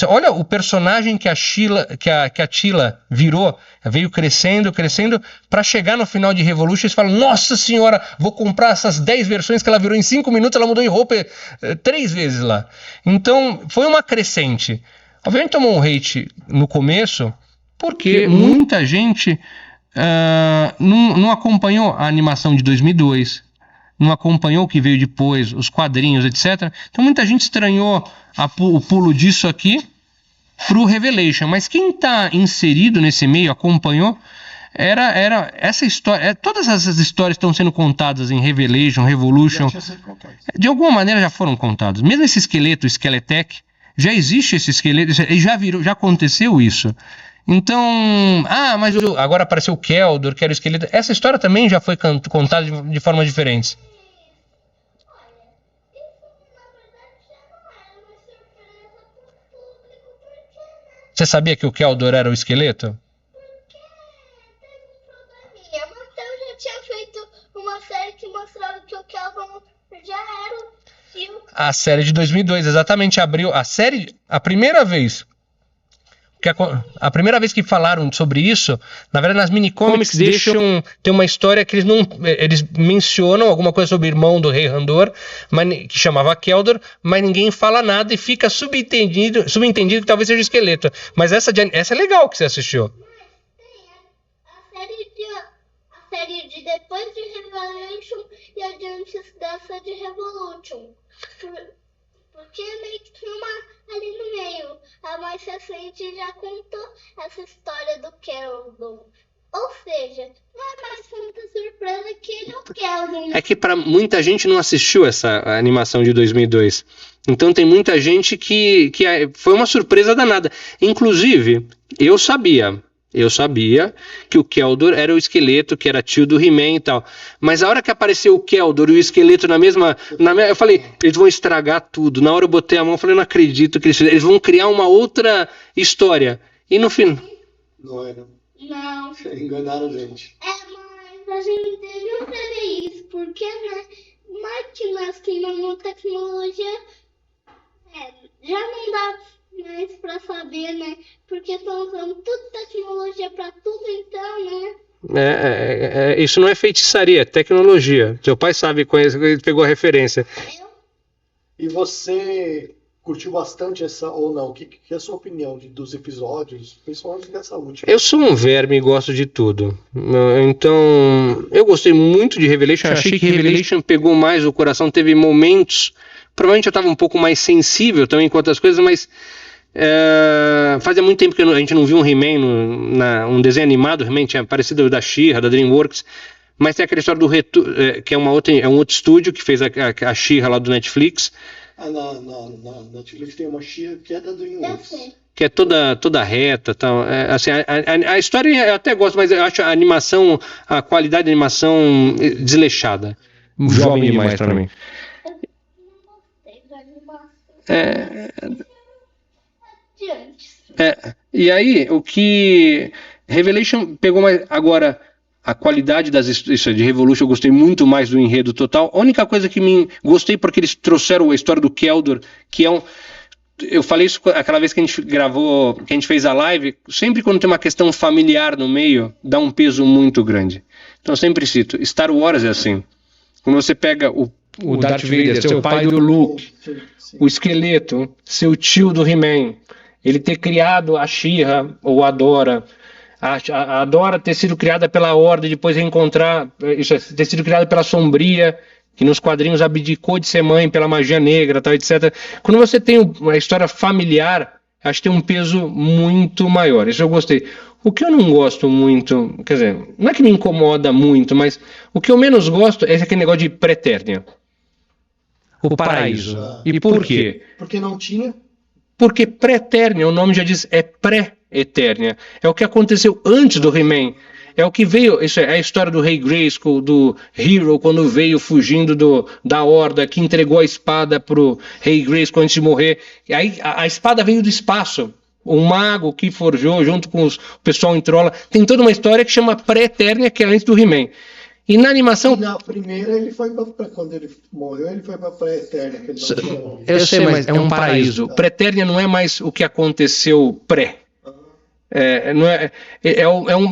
Olha o personagem que a Tila virou, veio crescendo, pra chegar no final de Revolution e você fala, nossa senhora, vou comprar essas 10 versões que ela virou em 5 minutos, ela mudou de roupa 3 vezes lá. Então, foi uma crescente. Obviamente tomou um hate no começo, porque muita gente não acompanhou a animação de 2002, não acompanhou o que veio depois, os quadrinhos, etc. Então muita gente estranhou o pulo disso aqui pro Revelation, mas quem está inserido nesse meio, acompanhou, era essa história. Todas essas histórias estão sendo contadas em Revelation, Revolution, de alguma maneira já foram contadas. Mesmo esse esqueleto, o Skeletech, já existe esse esqueleto, já aconteceu isso. Então, mas agora apareceu o Keldor, que era o esqueleto. Essa história também já foi contada de formas diferentes. Você sabia que o Keldor era o esqueleto? Mas eu já tinha feito uma série que mostrava que o Keldor já era a série de 2002, exatamente, abriu a série, a primeira vez que falaram sobre isso, na verdade nas minicomics tem uma história que eles mencionam alguma coisa sobre o irmão do Rei Randor, que chamava Keldor, mas ninguém fala nada e fica subentendido que talvez seja esqueleto. Mas essa é legal que você assistiu. A série de depois de Revelation e a de antes dessa de Revolution. Porque meio que tinha uma ali no meio. A mais recente já contou essa história do Keldor. Ou seja, não é mais tanta surpresa que ele é o Keldor. É que para muita gente não assistiu essa animação de 2002. Então tem muita gente que foi uma surpresa danada. Inclusive, eu sabia que o Keldor era o esqueleto, que era tio do He-Man e tal. Mas a hora que apareceu o Keldor e o esqueleto na mesma... eu falei, eles vão estragar tudo. Na hora eu botei a mão e falei, não acredito que eles vão criar uma outra história. E no fim... Não era. Não. Enganaram a gente. Mas a gente devia fazer isso, porque, né, máquinas que não tecnologia, já não dá mais pra saber, né? Porque estão usando tudo tecnologia pra tudo, então, né? Isso não é feitiçaria, é tecnologia. Seu pai sabe, pegou a referência. E você, curtiu bastante essa, ou não? Que é a sua opinião dos episódios, principalmente dessa última? Eu sou um verme e gosto de tudo. Então, eu gostei muito de Revelation. Achei que Revelation pegou mais o coração. Teve momentos. Provavelmente eu estava um pouco mais sensível também com outras coisas, mas fazia muito tempo que a gente não viu um He-Man, um desenho animado. O He-Man tinha parecido da She-Ra, da DreamWorks. Mas tem aquela história do que é um outro estúdio que fez a She-Ra lá do Netflix. Na Netflix tem uma She-Ra que é da DreamWorks. Que é toda reta, tal. Assim, a história eu até gosto, mas eu acho a animação, a qualidade da animação desleixada. Jovem demais pra mim. E aí, o que Revelation pegou mais. Agora, a qualidade isso de Revolution, eu gostei muito mais do enredo total. A única coisa que gostei porque eles trouxeram a história do Keldor, que é eu falei isso aquela vez que a gente gravou, que a gente fez a live. Sempre quando tem uma questão familiar no meio, dá um peso muito grande. Então eu sempre cito, Star Wars é assim. Quando você pega o Darth Vader, seu pai do Luke, o esqueleto, seu tio do He-Man, ele ter criado a She-Ra ou a Dora, a Dora ter sido criada pela Horda e depois reencontrar, ter sido criada pela Sombria, que nos quadrinhos abdicou de ser mãe pela magia negra, tal, etc. Quando você tem uma história familiar, acho que tem um peso muito maior. Isso eu gostei. O que eu não gosto muito, quer dizer, não é que me incomoda muito, mas o que eu menos gosto é aquele negócio de Pretérnia. O paraíso. E por quê? Porque não tinha. Porque Pretérnia, o nome já diz, é pré-etérnia. É o que aconteceu antes do He-Man. É o que veio, isso é a história do Rei Grayskull, do Hero, quando veio fugindo da Horda, que entregou a espada pro Rei Grayskull antes de morrer. E aí a espada veio do espaço. O mago que forjou junto com o pessoal em Trolla. Tem toda uma história que chama Pré-Etérnia, que é antes do He-Man. E na animação... Na primeira ele foi quando ele morreu, ele foi pra Pré-Etérnia. Eu sei, mas é um paraíso. Pré-Etérnia não é mais o que aconteceu pré. É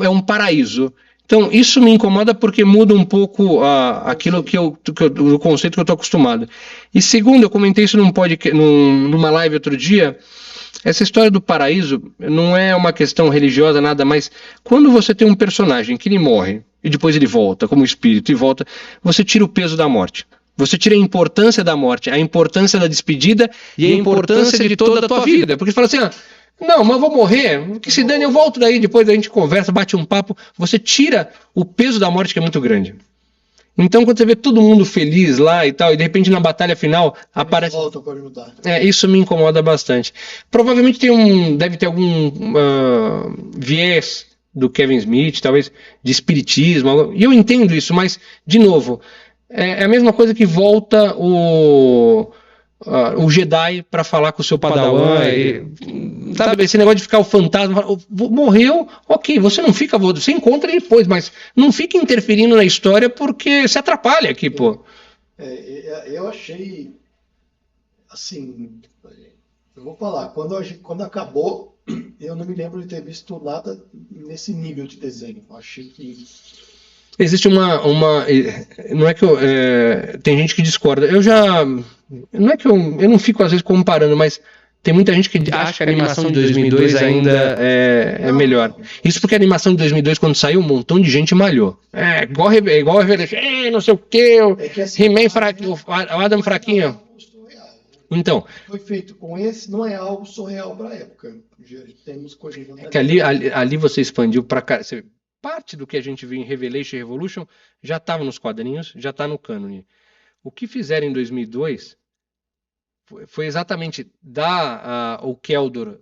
um paraíso. Então isso me incomoda porque muda um pouco aquilo o conceito que eu estou acostumado. E segundo, eu comentei isso numa live outro dia, essa história do paraíso não é uma questão religiosa, nada, mas quando você tem um personagem que ele morre e depois ele volta como espírito e volta, você tira o peso da morte. Você tira a importância da morte, a importância da despedida e a importância de toda a tua vida. Porque você fala assim, não, mas eu vou morrer, que se dane, eu volto daí, depois a gente conversa, bate um papo. Você tira o peso da morte que é muito grande. Então quando você vê todo mundo feliz lá e tal, e de repente na batalha final aparece... Volta para ajudar. Isso me incomoda bastante. Provavelmente deve ter algum viés do Kevin Smith, talvez de espiritismo, e eu entendo isso, mas, de novo, é a mesma coisa que volta o Jedi para falar com o seu Padawan, sabe, esse negócio de ficar o fantasma, morreu, ok, você não fica, você encontra depois, mas não fica interferindo na história porque se atrapalha aqui, pô. Eu achei, assim, eu vou falar, quando acabou, eu não me lembro de ter visto nada nesse nível de desenho. Eu achei que... Existe não é que tem gente que discorda. Não é que eu não fico às vezes comparando, mas tem muita gente que acha que a animação de 2002 ainda é melhor. Isso porque a animação de 2002, quando saiu, um montão de gente malhou. Igual a Revelation, não sei o que, He-Man fraquinho, o Adam fraquinho. Então, foi feito com esse, não é algo surreal para a época. Já temos coisas. Que ali você expandiu para cá. Parte do que a gente viu em Revelation e Revolution já estava nos quadrinhos, já está no cânone. O que fizeram em 2002 foi exatamente dar ao Keldor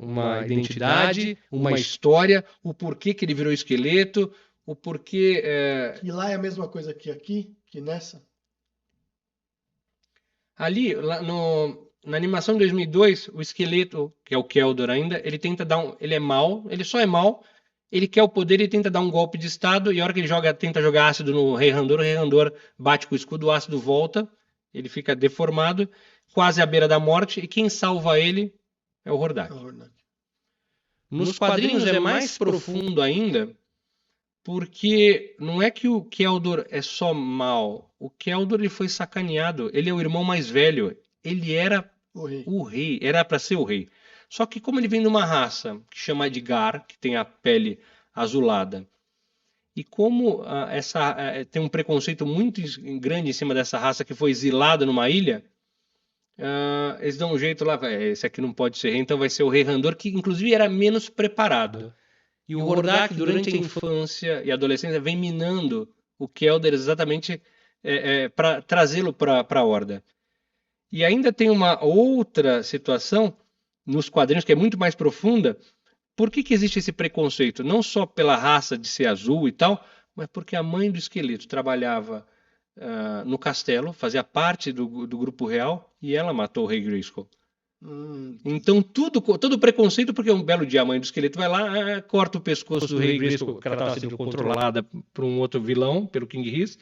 uma identidade, uma história, o porquê que ele virou esqueleto, o porquê... E lá é a mesma coisa que aqui, que nessa? Ali, na animação de 2002, o esqueleto, que é o Keldor ainda, ele tenta ele é mau, ele só é mau, ele quer o poder e tenta dar um golpe de estado, e a hora que ele tenta jogar ácido no Rei Randor, o Rei Randor bate com o escudo, o ácido volta, ele fica deformado, quase à beira da morte, e quem salva ele é o Hordak. Nos quadrinhos é mais profundo ainda, porque não é que o Keldor é só mau, o Keldor ele foi sacaneado, ele é o irmão mais velho, ele era O rei. O rei era para ser o rei. Só que como ele vem de uma raça que chama de Gar, que tem a pele azulada, e como tem um preconceito muito grande em cima dessa raça que foi exilada numa ilha, eles dão um jeito lá, esse aqui não pode ser rei, então vai ser o rei Randor, que inclusive era menos preparado. E o Hordak, durante a infância e adolescência, vem minando o Kelder exatamente para trazê-lo para a Horda. E ainda tem uma outra situação nos quadrinhos que é muito mais profunda. Por que existe esse preconceito? Não só pela raça de ser azul e tal, mas porque a mãe do esqueleto trabalhava no castelo, fazia parte do grupo real e ela matou o rei Grayskull. Então todo preconceito, porque um belo dia a mãe do esqueleto vai lá, corta o pescoço do rei Grayskull, porque ela estava sendo controlada por um outro vilão, pelo King Rhys.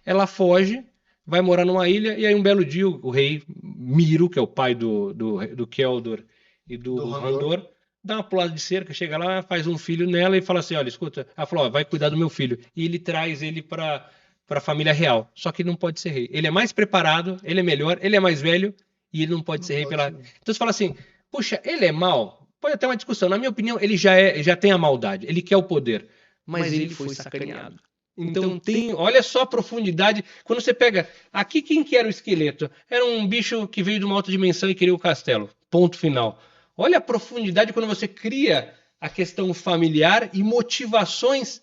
Ela foge, vai morar numa ilha, e aí um belo dia o rei Miro, que é o pai do Keldor e do Randor, dá uma pulada de cerca, chega lá, faz um filho nela e fala assim, olha, escuta, ela falou, ó, vai cuidar do meu filho. E ele traz ele para a família real, só que ele não pode ser rei. Ele é mais preparado, ele é melhor, ele é mais velho, e ele não pode ser rei pela... Então você fala assim, puxa, ele é mau? Pode até uma discussão. Na minha opinião, ele já tem a maldade, ele quer o poder, mas ele foi sacaneado. Então olha só a profundidade. Quando você pega, aqui quem que era o esqueleto? Era um bicho que veio de uma outra dimensão e queria o castelo. Ponto final. Olha a profundidade quando você cria a questão familiar e motivações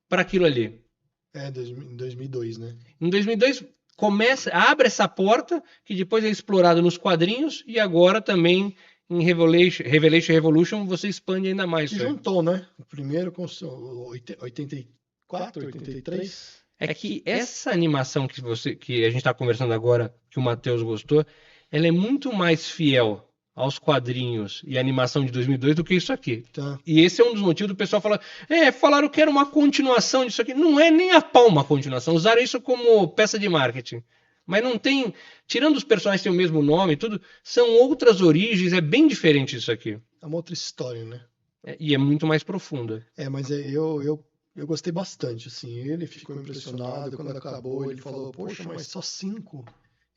para aquilo ali. Em 2002, né? Em 2002 abre essa porta que depois é explorada nos quadrinhos e agora também em Revolution você expande ainda mais. E juntou, né? O primeiro com 84, 83. É que essa animação que a gente está conversando agora, que o Matheus gostou, ela é muito mais fiel aos quadrinhos e animação de 2002 do que isso aqui. Tá. E esse é um dos motivos do pessoal falar, falaram que era uma continuação disso aqui. Não é nem a pau uma continuação, usaram isso como peça de marketing. Mas não tem, tirando os personagens que têm o mesmo nome e tudo, são outras origens, é bem diferente isso aqui. É uma outra história, né? E é muito mais profunda. Mas eu gostei bastante, assim, ele ficou impressionado, quando acabou ele falou, poxa, mas só 5?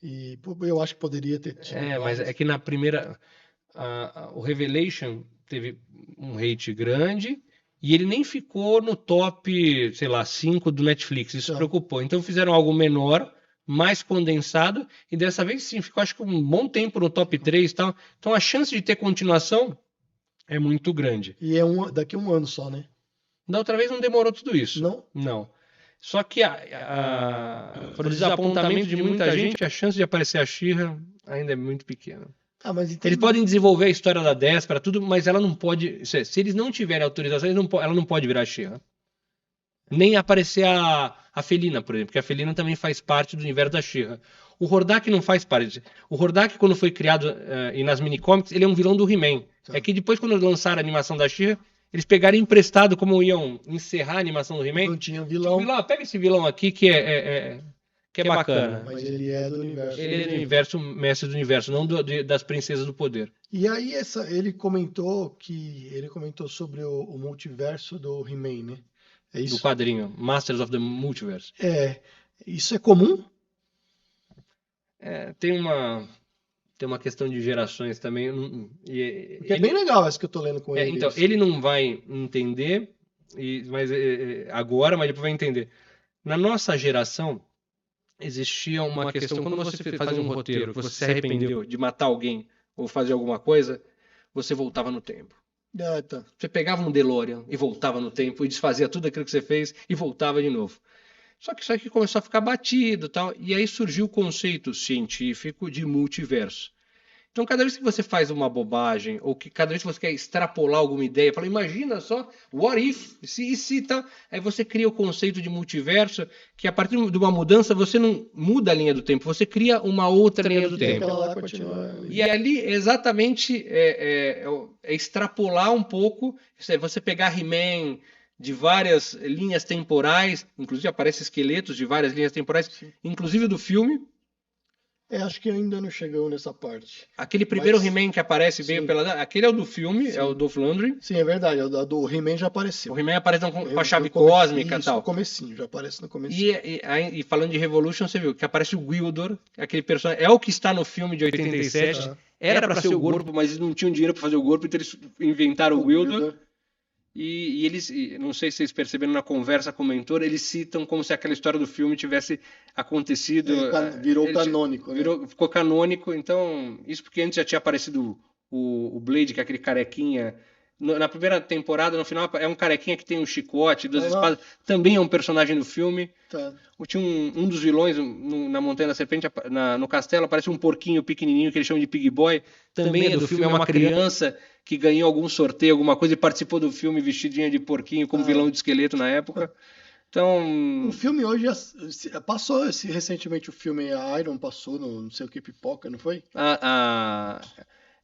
E eu acho que poderia ter tido. Mas é que na primeira, o Revelation teve um hate grande e ele nem ficou no top, sei lá, 5 do Netflix, isso preocupou. Então fizeram algo menor, mais condensado, e dessa vez sim, ficou acho que um bom tempo no top 3 e tal. Então a chance de ter continuação é muito grande. E daqui a um ano só, né? Da outra vez não demorou tudo isso. Não? Não. Só que para o desapontamento de muita gente, a chance de aparecer a She-Ra ainda é muito pequena. Mas então... Eles podem desenvolver a história da Despera, tudo, mas ela não pode... Se eles não tiverem autorização, ela não pode virar She-Ra. Nem aparecer a Felina, por exemplo, porque a Felina também faz parte do universo da She-Ra. O Hordak não faz parte. O Hordak, quando foi criado e nas minicomics, ele é um vilão do He-Man. É que depois, quando lançaram a animação da She-Ra, eles pegaram emprestado, como iam encerrar a animação do He-Man. Não tinha vilão. Pega esse vilão aqui que é bacana. Mas ele é do universo. Ele é do universo, mestre do universo, não das princesas do poder. E aí ele comentou sobre o multiverso do He-Man, né? É isso? Do quadrinho, Masters of the Multiverse. Isso é comum? Tem uma questão de gerações também. Porque é bem legal essa que eu tô lendo com ele. Então, ele não vai entender, agora, mas depois vai entender. Na nossa geração, existia uma questão, quando você fazia um roteiro, você se arrependeu de matar alguém ou fazer alguma coisa, você voltava no tempo. Tá. Você pegava um DeLorean e voltava no tempo e desfazia tudo aquilo que você fez e voltava de novo. Só que isso aqui começou a ficar batido, tal, e aí surgiu o conceito científico de multiverso. Então, cada vez que você faz uma bobagem, ou que cada vez que você quer extrapolar alguma ideia, fala, imagina só, what if, se tal, aí você cria o conceito de multiverso, que a partir de uma mudança você não muda a linha do tempo, você cria uma outra linha do tempo. E ali, exatamente, é extrapolar um pouco, você pegar He-Man de várias linhas temporais, inclusive aparecem esqueletos de várias linhas temporais, inclusive do filme. Acho que ainda não chegou nessa parte. Aquele primeiro He-Man que aparece, veio pela... Aquele é o do filme, é o Dolph Lundgren. Sim, é verdade, a do He-Man já apareceu. O He-Man aparece com a chave cósmica e tal. No comecinho, já aparece no comecinho. E falando de Revolution, você viu que aparece o Gwildor, aquele personagem, é o que está no filme de 87, Era para ser o Gorpo, mas eles não tinham dinheiro para fazer o Gorpo, então eles inventaram o Gwildor. E eles, não sei se vocês perceberam na conversa com o mentor, eles citam como se aquela história do filme tivesse acontecido. Virou canônico. Ficou canônico, então, isso porque antes já tinha aparecido o Blade, que é aquele carequinha. Na primeira temporada, no final, é um carequinha que tem um chicote, duas espadas, também é um personagem do filme. Tá. Tinha um dos vilões na Montanha da Serpente, no castelo, aparece um porquinho pequenininho que eles chamam de Pig Boy, também é do filme, é uma criança que ganhou algum sorteio, alguma coisa, e participou do filme vestidinha de porquinho como vilão de esqueleto na época. Então... O filme hoje passou recentemente, o filme Iron passou no não sei o que, Pipoca, não foi?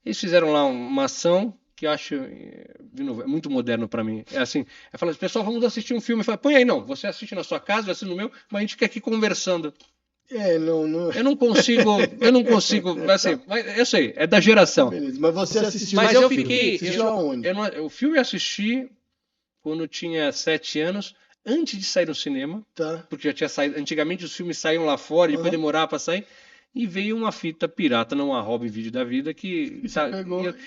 Eles fizeram lá uma ação que eu acho, de novo, é muito moderno pra mim. É assim, eu falo, pessoal, vamos assistir um filme. Eu falo, põe aí, não, você assiste na sua casa, eu assisto no meu, mas a gente fica aqui conversando. Eu não consigo, assim, mas eu sei, é da geração. Beleza, mas você assistiu. Mas eu fiquei, aonde? O filme eu assisti quando eu tinha 7 anos, antes de sair no cinema, porque já tinha saído, antigamente os filmes saíam lá fora, depois demorava pra sair. E veio uma fita pirata, não uma hobby vídeo da vida, que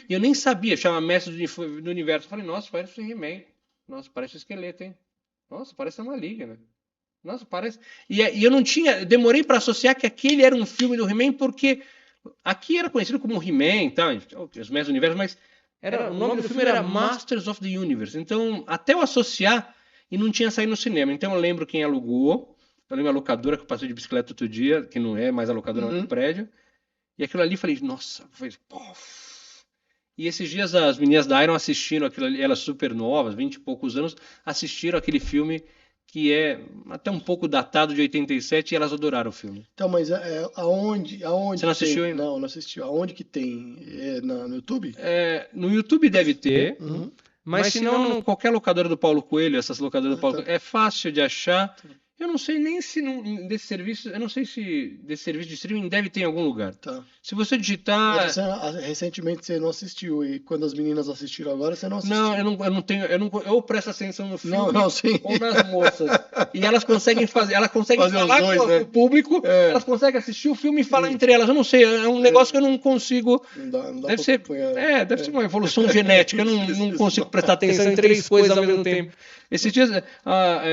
eu nem sabia, chama Mestre do Universo. Eu falei, nossa, parece um He-Man. Nossa, parece um esqueleto, hein? Nossa, parece uma Maligna. Nossa, parece... E eu não tinha... Demorei para associar que aquele era um filme do He-Man, porque aqui era conhecido como He-Man, tá? Os Mestres do Universo, mas o nome do filme era Masters of the Universe. Então, até eu associar, e não tinha saído no cinema. Então, eu lembro quem alugou. Eu lembro a locadora que eu passei de bicicleta outro dia, que não é mais a locadora do prédio. E aquilo ali, falei, nossa, foi... E esses dias as meninas da Iron assistiram aquilo ali, elas super novas, 20 e poucos anos, assistiram aquele filme que é até um pouco datado, de 87, e elas adoraram o filme. Então, mas aonde Você não assistiu ainda? Não assistiu. Aonde que tem? No YouTube? No YouTube deve ter, mas se não, qualquer locadora do Paulo Coelho, essas locadoras do Paulo Coelho, é fácil de achar. Eu não sei nem se desse serviço de streaming deve ter em algum lugar. Tá. Se você digitar... Recentemente você não assistiu, e quando as meninas assistiram agora, você não assistiu. Não, eu não tenho, eu presto atenção no filme sim. ou nas moças. E elas conseguem falar com o público, elas conseguem assistir o filme e falar entre elas. Eu não sei, é um negócio que eu não consigo... Não dá deve ser ser uma evolução genética, eu não consigo prestar atenção em 3 coisas ao mesmo tempo. Esses dias, eu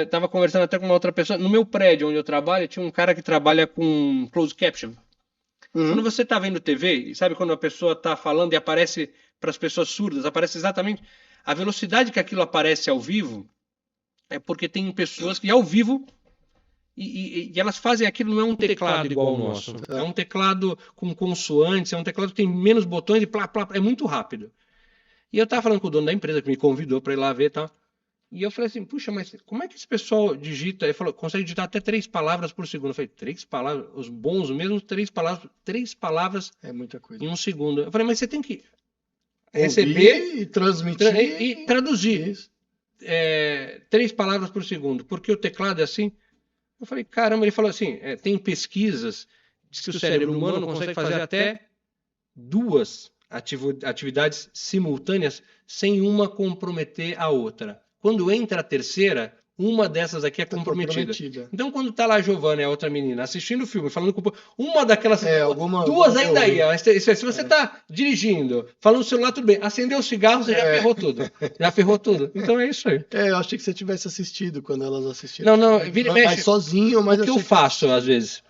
estava conversando até com uma outra pessoa. No meu prédio onde eu trabalho, tinha um cara que trabalha com closed caption. Quando você está vendo TV, sabe quando a pessoa está falando e aparece para as pessoas surdas, aparece exatamente a velocidade que aquilo aparece ao vivo, é porque tem pessoas que ao vivo e elas fazem aquilo, não é um teclado igual ao nosso. É um teclado com consoantes, é um teclado que tem menos botões e plá, plá, é muito rápido. E eu estava falando com o dono da empresa que me convidou para ir lá ver e tal. E eu falei assim, puxa, mas como é que esse pessoal digita? Ele falou, consegue digitar até 3 palavras por segundo. Eu falei, 3 palavras? Os bons mesmo, 3 palavras é muita coisa. Em um segundo. Eu falei, mas você tem que receber e transmitir e traduzir 3 palavras por segundo, porque o teclado é assim. Eu falei, caramba, ele falou assim, tem pesquisas, diz que o cérebro humano consegue fazer até 2 atividades simultâneas sem uma comprometer a outra. Quando entra a terceira, uma dessas aqui é comprometida. Então, quando tá lá a Giovana e a outra menina assistindo o filme, falando com uma daquelas... duas ainda aí. Se você tá dirigindo, falando no celular, tudo bem. Acendeu o cigarro, você já ferrou tudo. Já ferrou tudo. Então é isso aí. Eu achei que você tivesse assistido quando elas assistiram. Não, vira e mexe. Mas sozinho, mas... O que eu faço, às vezes,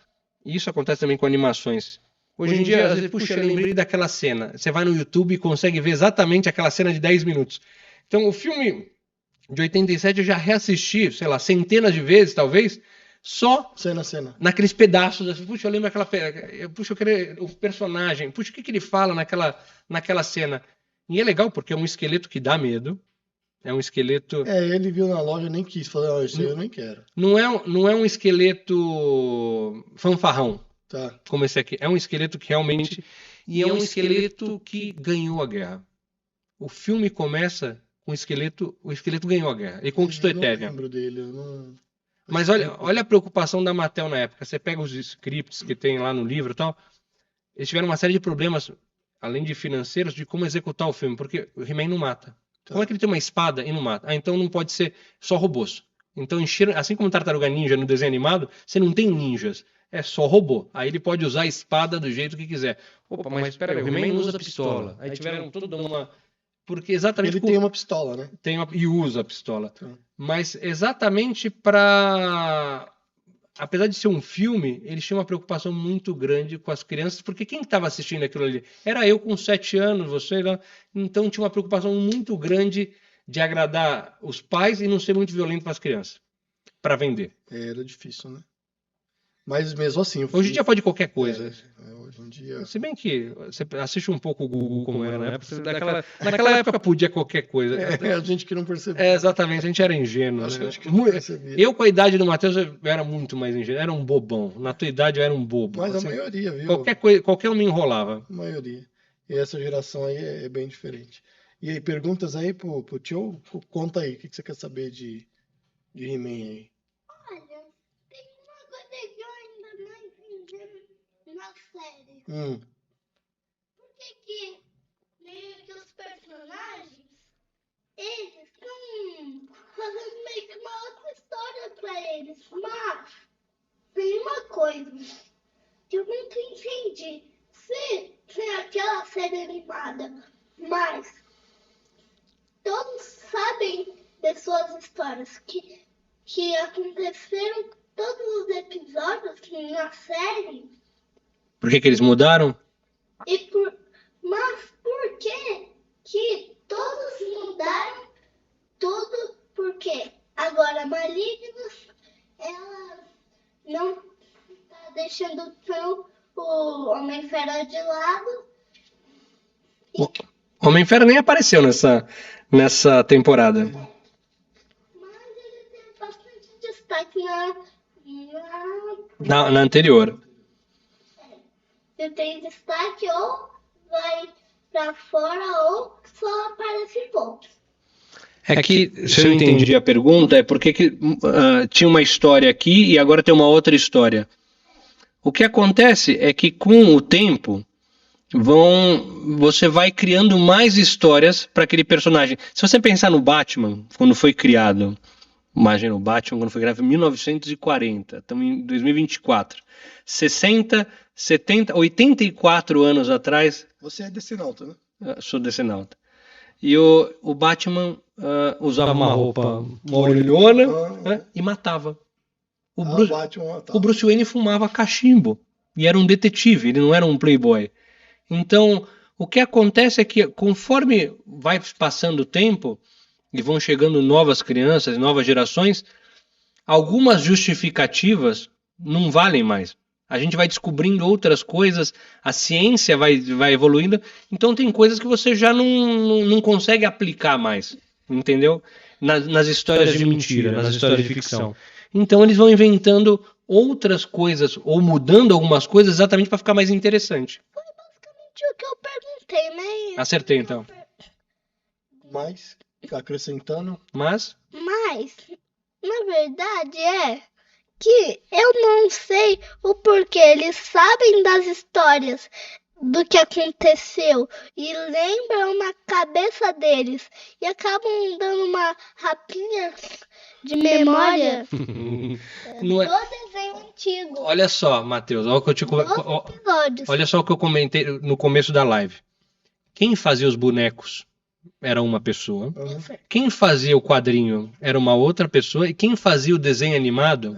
e isso acontece também com animações. Hoje em dia, às vezes, eu lembrei daquela cena. Você vai no YouTube e consegue ver exatamente aquela cena de 10 minutos. Então, o filme de 87 eu já reassisti, sei lá, centenas de vezes, talvez, só cena. Naqueles pedaços. Assim, puxa, eu lembro aquela... Puxa, eu quero o personagem. Puxa, o que ele fala naquela cena? E é legal, porque é um esqueleto que dá medo. É um esqueleto... ele viu na loja e nem quis. Falou, isso aí eu nem quero. Não é um esqueleto fanfarrão. Tá. Como esse aqui. É um esqueleto que realmente... E é um esqueleto que ganhou a guerra. O filme começa com o esqueleto ganhou a guerra. Ele conquistou Eternia. Eu não lembro dele. Mas olha a preocupação da Mattel na época. Você pega os scripts que tem lá no livro e tal. Eles tiveram uma série de problemas, além de financeiros, de como executar o filme. Porque o He-Man não mata. Tá. Como é que ele tem uma espada e não mata? Então não pode ser só robôs. Então, assim como Tartaruga Ninja no desenho animado, você não tem ninjas. é só robô. Aí ele pode usar a espada do jeito que quiser. Opa, mas espera aí, o He-Man não usa pistola. Aí tiveram toda uma... Porque exatamente... Ele tem uma pistola, né? E usa a pistola. Tá. Mas exatamente para... Apesar de ser um filme, eles tinham uma preocupação muito grande com as crianças, porque quem estava assistindo aquilo ali? Era eu com 7 anos, você lá. Então tinha uma preocupação muito grande de agradar os pais e não ser muito violento para as crianças, para vender. Era difícil, né? Mas mesmo assim... Hoje em dia pode qualquer coisa. Hoje em dia... Se bem que você assiste um pouco o Google como era na época, naquela época podia qualquer coisa. a gente que não percebia. Exatamente, a gente era ingênuo. A Né? gente que não percebia. Eu, com a idade do Matheus, eu era muito mais ingênuo, era um bobão. Na tua idade, eu era um bobo. Mas assim, a maioria, viu? Qualquer um me enrolava. A maioria. E essa geração aí é bem diferente. E aí, perguntas aí pro tio? Conta aí, o que você quer saber de He-Man aí? Olha, tem uma coisa que eu ainda não entendi na série. Por que meio que os personagens, eles estão fazendo meio que uma outra história pra eles. Mas tem uma coisa que eu nunca entendi. Se tem aquela série animada, mas todos sabem de suas histórias que aconteceram todos os episódios na série. Por que eles mudaram? Mas por que todos mudaram tudo? Porque agora Malignos, ela não está deixando tão o Homem-Fera de lado. O Homem-Fera nem apareceu nessa temporada. Mas ele tem bastante destaque Na anterior. Ele tem destaque ou vai pra fora ou só aparece pouco. É que, se eu entendi a pergunta, é porque tinha uma história aqui e agora tem uma outra história. O que acontece é que com o tempo você vai criando mais histórias para aquele personagem. Se você pensar no Batman, quando foi criado, imagina o Batman quando foi criado em 1940, estamos em 2024, 60, 70, 84 anos atrás. Você é decenalta, né? Sou decenalta. E o Batman usava uma roupa molhona e matava. O Bruce Wayne fumava cachimbo e era um detetive, ele não era um playboy. Então, o que acontece é que conforme vai passando o tempo e vão chegando novas crianças, novas gerações, algumas justificativas não valem mais. A gente vai descobrindo outras coisas, a ciência vai evoluindo, então tem coisas que você já não consegue aplicar mais, entendeu? Nas histórias de mentira, nas histórias de ficção. Então eles vão inventando outras coisas, ou mudando algumas coisas exatamente para ficar mais interessante. Foi basicamente o que eu perguntei, né? Acertei então. Mas, acrescentando... Mas, na verdade que eu não sei o porquê. Eles sabem das histórias do que aconteceu e lembram na cabeça deles e acabam dando uma rapinha de memória Não é... do desenho antigo. Olha só, Matheus, olha só o que eu comentei no começo da live. Quem fazia os bonecos era uma pessoa. Quem fazia o quadrinho era uma outra pessoa. E quem fazia o desenho animado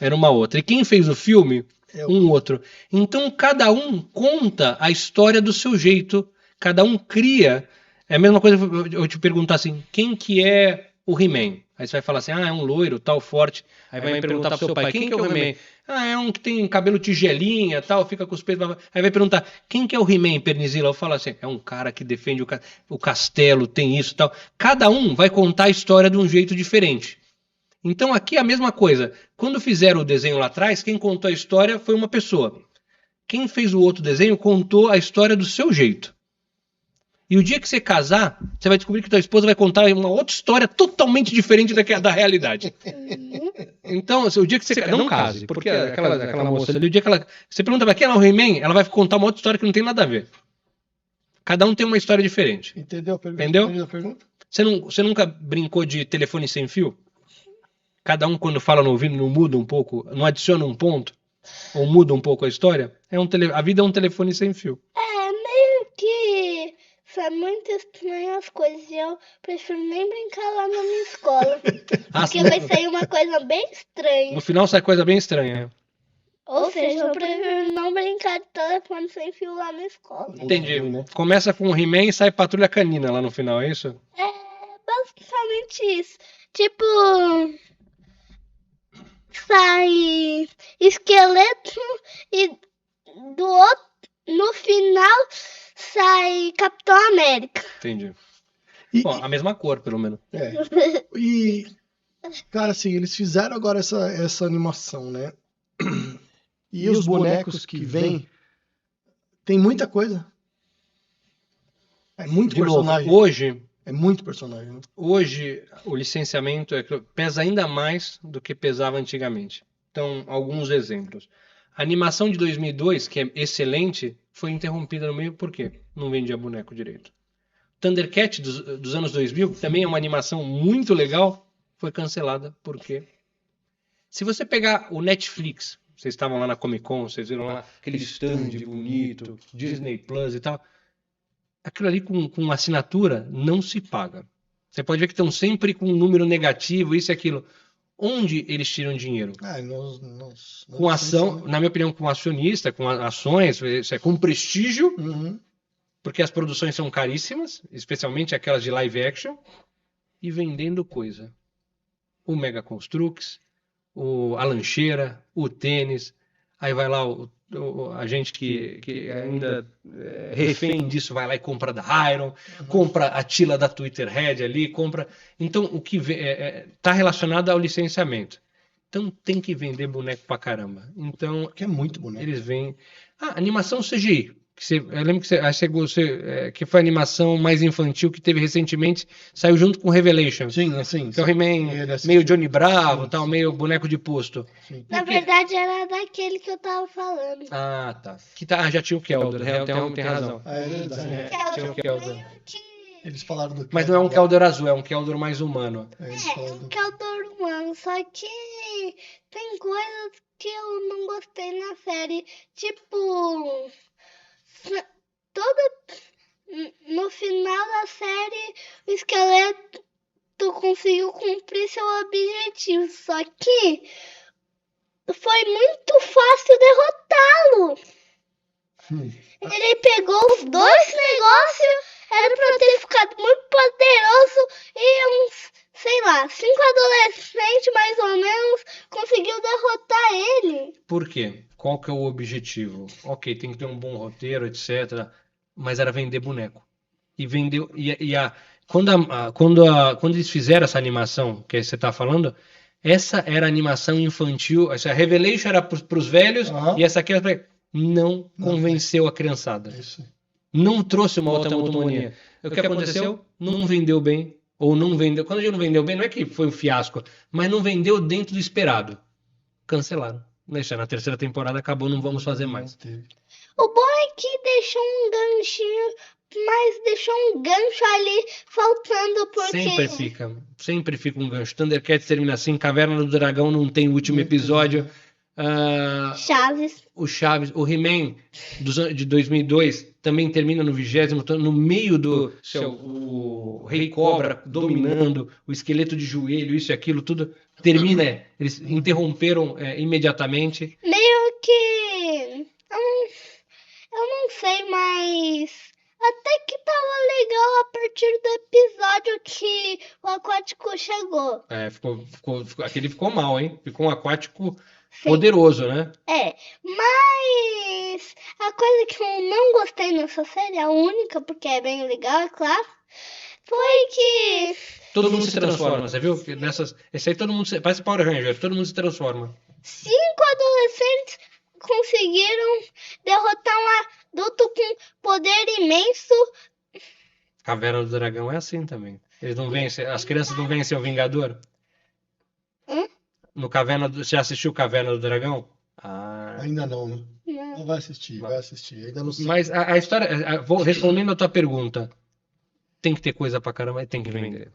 era uma outra. E quem fez o filme, um outro. Então cada um conta a história do seu jeito. Cada um cria. É a mesma coisa eu te perguntar assim, quem que é o He-Man? Aí você vai falar assim, é um loiro, tal, forte. Aí vai perguntar pro seu pai, quem que é o He-Man? É um que tem cabelo tigelinha, tal, fica com os peitos... Aí vai perguntar, quem que é o He-Man, Pernizila? Eu falo assim, é um cara que defende o castelo, tem isso, tal. Cada um vai contar a história de um jeito diferente. Então aqui é a mesma coisa. Quando fizeram o desenho lá atrás, quem contou a história foi uma pessoa. Quem fez o outro desenho contou a história do seu jeito. E o dia que você casar, você vai descobrir que tua esposa vai contar uma outra história totalmente diferente da realidade. Então, o dia que você casar, não case, porque aquela moça ali, o dia que você pergunta pra quem é o He-Man, ela vai contar uma outra história que não tem nada a ver. Cada um tem uma história diferente. Entendeu a pergunta? Entendeu? Você nunca brincou de telefone sem fio? Cada um, quando fala no ouvido, não muda um pouco, não adiciona um ponto? Ou muda um pouco a história? A vida é um telefone sem fio. Meio que foi muito estranho as coisas. E eu prefiro nem brincar lá na minha escola. Porque vai sair uma coisa bem estranha. No final sai coisa bem estranha. Né? Ou seja, eu prefiro não brincar de telefone sem fio lá na escola. Entendi. Começa com o He-Man e sai Patrulha Canina lá no final, é isso? É basicamente isso. Tipo, sai esqueleto e do outro, no final sai Capitão América. Entendi. E, Bom, a mesma cor, pelo menos. e, cara, assim, eles fizeram agora essa animação, né? E os bonecos que vêm, tem muita coisa. É muito De novo, personagem. hoje, É muito personagem, né? hoje o licenciamento pesa ainda mais do que pesava antigamente. Então, alguns exemplos. A animação de 2002, que é excelente, foi interrompida no meio por quê? Não vendia boneco direito. Thundercat dos anos 2000, que também é uma animação muito legal, foi cancelada porque se você pegar o Netflix, vocês estavam lá na Comic Con, vocês viram lá aquele stand bonito, Disney Plus e tal, aquilo ali com assinatura não se paga. Você pode ver que estão sempre com um número negativo, isso e aquilo. Onde eles tiram dinheiro? Com ação, na minha opinião, com acionista, com ações, isso é com prestígio, porque as produções são caríssimas, especialmente aquelas de live action, e vendendo coisa. O Mega Construx, a lancheira, o tênis, aí vai lá a gente que ainda é refém disso, vai lá e compra da Iron, compra a Tila da Twitter Head ali, compra... Então, o que está relacionado ao licenciamento. Então, tem que vender boneco pra caramba. Então, porque é muito boneco. Eles vêm... animação CGI. Eu lembro que foi a animação mais infantil que teve recentemente, saiu junto com Revelation. Sim, assim. Que é o He-Man meio Johnny Bravo, tal, meio boneco de posto. Sim. Na verdade, era daquele que eu tava falando. Ah, tá. Já tinha o Kelder, tem razão. É verdade. Tinha o Kelder. Eles falaram do Mas não é um Kelder azul, é um Kelder mais humano. Um Kelder humano, só que tem coisas que eu não gostei na série. Tipo... No final da série, o esqueleto conseguiu cumprir seu objetivo, só que foi muito fácil derrotá-lo. Ele pegou os dois negócios, era pra ter ficado muito poderoso e uns, sei lá, 5 adolescentes mais ou menos conseguiu derrotar ele. Por quê? Qual que é o objetivo? Ok, tem que ter um bom roteiro, etc. Mas era vender boneco. E vendeu. Quando eles fizeram essa animação que você está falando, essa era a animação infantil. Essa Revelation era para os velhos e essa aqui era para... Não convenceu a criançada. Isso. Não trouxe uma outra motomonia. O que aconteceu? Não vendeu bem. Ou não vendeu. Quando a gente não vendeu bem, não é que foi um fiasco, mas não vendeu dentro do esperado. Cancelaram. Na terceira temporada acabou, não vamos fazer mais. O bom é que deixou um ganchinho, mas deixou um gancho ali faltando porque... Sempre fica um gancho. Thundercats termina assim, Caverna do Dragão não tem o último episódio. Chaves. O He-Man de 2002 também termina no 20º, no meio do o Rei Cobra dominando, o esqueleto de joelho, isso e aquilo, tudo termina. Eles interromperam imediatamente. Meio que... Eu não sei, mas... Até que tava legal a partir do episódio que o aquático chegou. Aquele ficou mal, hein? Ficou um aquático... Sim. Poderoso, né? Mas a coisa que eu não gostei nessa série, a única, porque é bem legal, é claro, foi que... Todo mundo se transforma, você viu? Esse aí todo mundo parece Power Ranger, todo mundo se transforma. 5 adolescentes conseguiram derrotar um adulto com poder imenso. Caverna do Dragão é assim também. Eles não vencem, as crianças não vencem o Vingador? No você já assistiu Caverna do Dragão? Ainda não, né? Não vai assistir. Ainda não sei. Mas a história, respondendo a tua pergunta, tem que ter coisa pra caramba e tem que vender.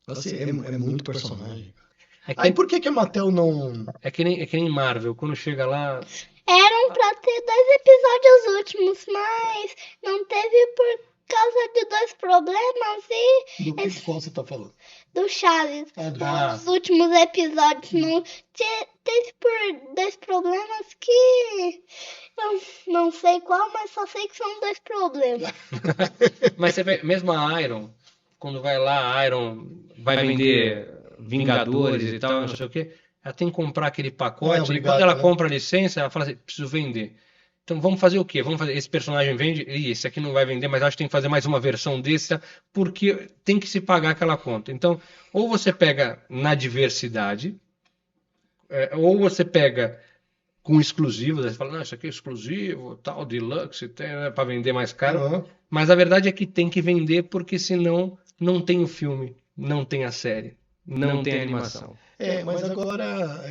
Assim, é muito personagem. É que, Aí por que que a Mattel não... é que nem Marvel, quando chega lá. Eram pra ter 2 episódios últimos, mas não teve por causa de 2 problemas e Qual você tá falando? do Chaves. Ah. Os últimos episódios não teve por 2 problemas que eu não sei qual, mas só sei que são 2 problemas. Mas você vê, mesmo a Iron, quando vai lá, a Iron vai vender Vingadores e tal, não sei o quê, ela tem que comprar aquele pacote, e obrigado, quando ela né? compra a licença, ela fala assim, preciso vender. Então vamos fazer o quê? Vamos fazer, esse personagem vende, e esse aqui não vai vender, mas acho que tem que fazer mais uma versão desse, porque tem que se pagar aquela conta. Então, ou você pega na diversidade, ou você pega com exclusivos, você fala, não, isso aqui é exclusivo, tal, deluxe, tem, né, para vender mais caro. Aham. Mas a verdade é que tem que vender, porque senão não tem o filme, não tem a série, não tem a animação. Mas agora,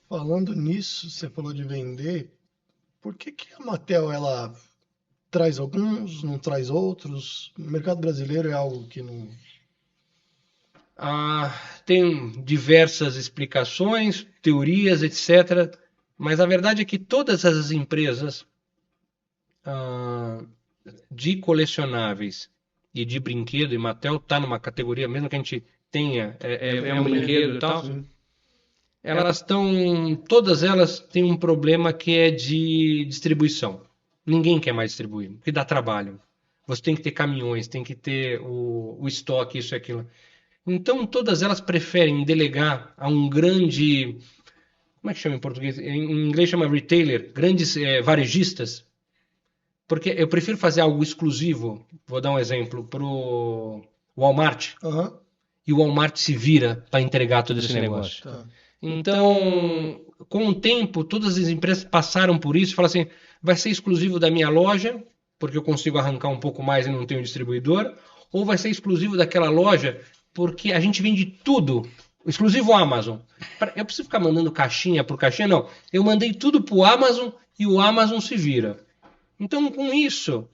falando nisso, você falou de vender, por que que a Mattel, ela traz alguns, não traz outros? O mercado brasileiro é algo que não... Tem diversas explicações, teorias, etc. Mas a verdade é que todas as empresas de colecionáveis e de brinquedo, e Mattel está numa categoria, mesmo que a gente tenha, é um brinquedo e tal, todas elas têm um problema que é de distribuição. Ninguém quer mais distribuir, porque dá trabalho. Você tem que ter caminhões, tem que ter o estoque, isso e aquilo. Então, todas elas preferem delegar a um grande... Como é que chama em português? Em inglês chama retailer, grandes varejistas. Porque eu prefiro fazer algo exclusivo, vou dar um exemplo, para o Walmart. Aham. E o Walmart se vira para entregar todo esse negócio. Tá. Então, com o tempo, todas as empresas passaram por isso e falaram assim, vai ser exclusivo da minha loja, porque eu consigo arrancar um pouco mais e não tenho distribuidor, ou vai ser exclusivo daquela loja, porque a gente vende tudo, exclusivo Amazon. Eu preciso ficar mandando caixinha por caixinha? Não. Eu mandei tudo para o Amazon e o Amazon se vira. Então, com isso,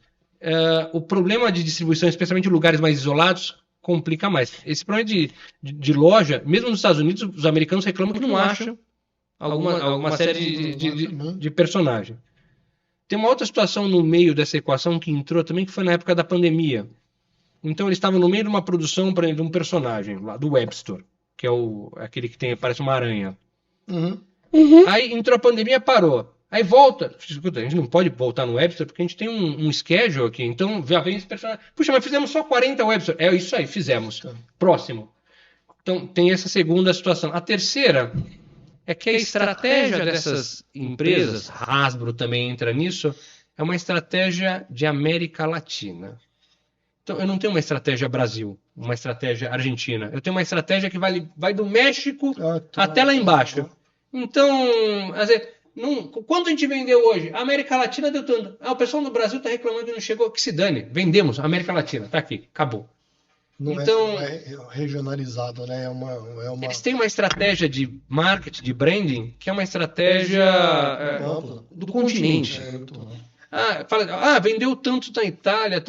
o problema de distribuição, especialmente em lugares mais isolados, complica mais. Esse problema de loja, mesmo nos Estados Unidos, os americanos reclamam que não acham alguma série de personagem. Tem uma outra situação no meio dessa equação que entrou também, que foi na época da pandemia. Então, eles estavam no meio de uma produção de um personagem lá, do Webster, que é aquele que parece uma aranha. Uhum. Aí entrou a pandemia, parou. Aí volta. Escuta, a gente não pode voltar no Webster porque a gente tem um schedule aqui. Então já vem esse personagem. Puxa, mas fizemos só 40 Webster. É isso aí, fizemos. Próximo. Então tem essa segunda situação. A terceira é que a estratégia dessas empresas, Hasbro também entra nisso, é uma estratégia de América Latina. Então eu não tenho uma estratégia Brasil, uma estratégia Argentina. Eu tenho uma estratégia que vai do México até lá embaixo. Então, quanto a gente vendeu hoje? A América Latina deu tanto. O pessoal no Brasil está reclamando que não chegou. Que se dane. Vendemos. América Latina. Está aqui. Acabou. Não é regionalizado, né? Eles têm uma estratégia de marketing, de branding, que é uma estratégia do continente. Vendeu tanto na Itália.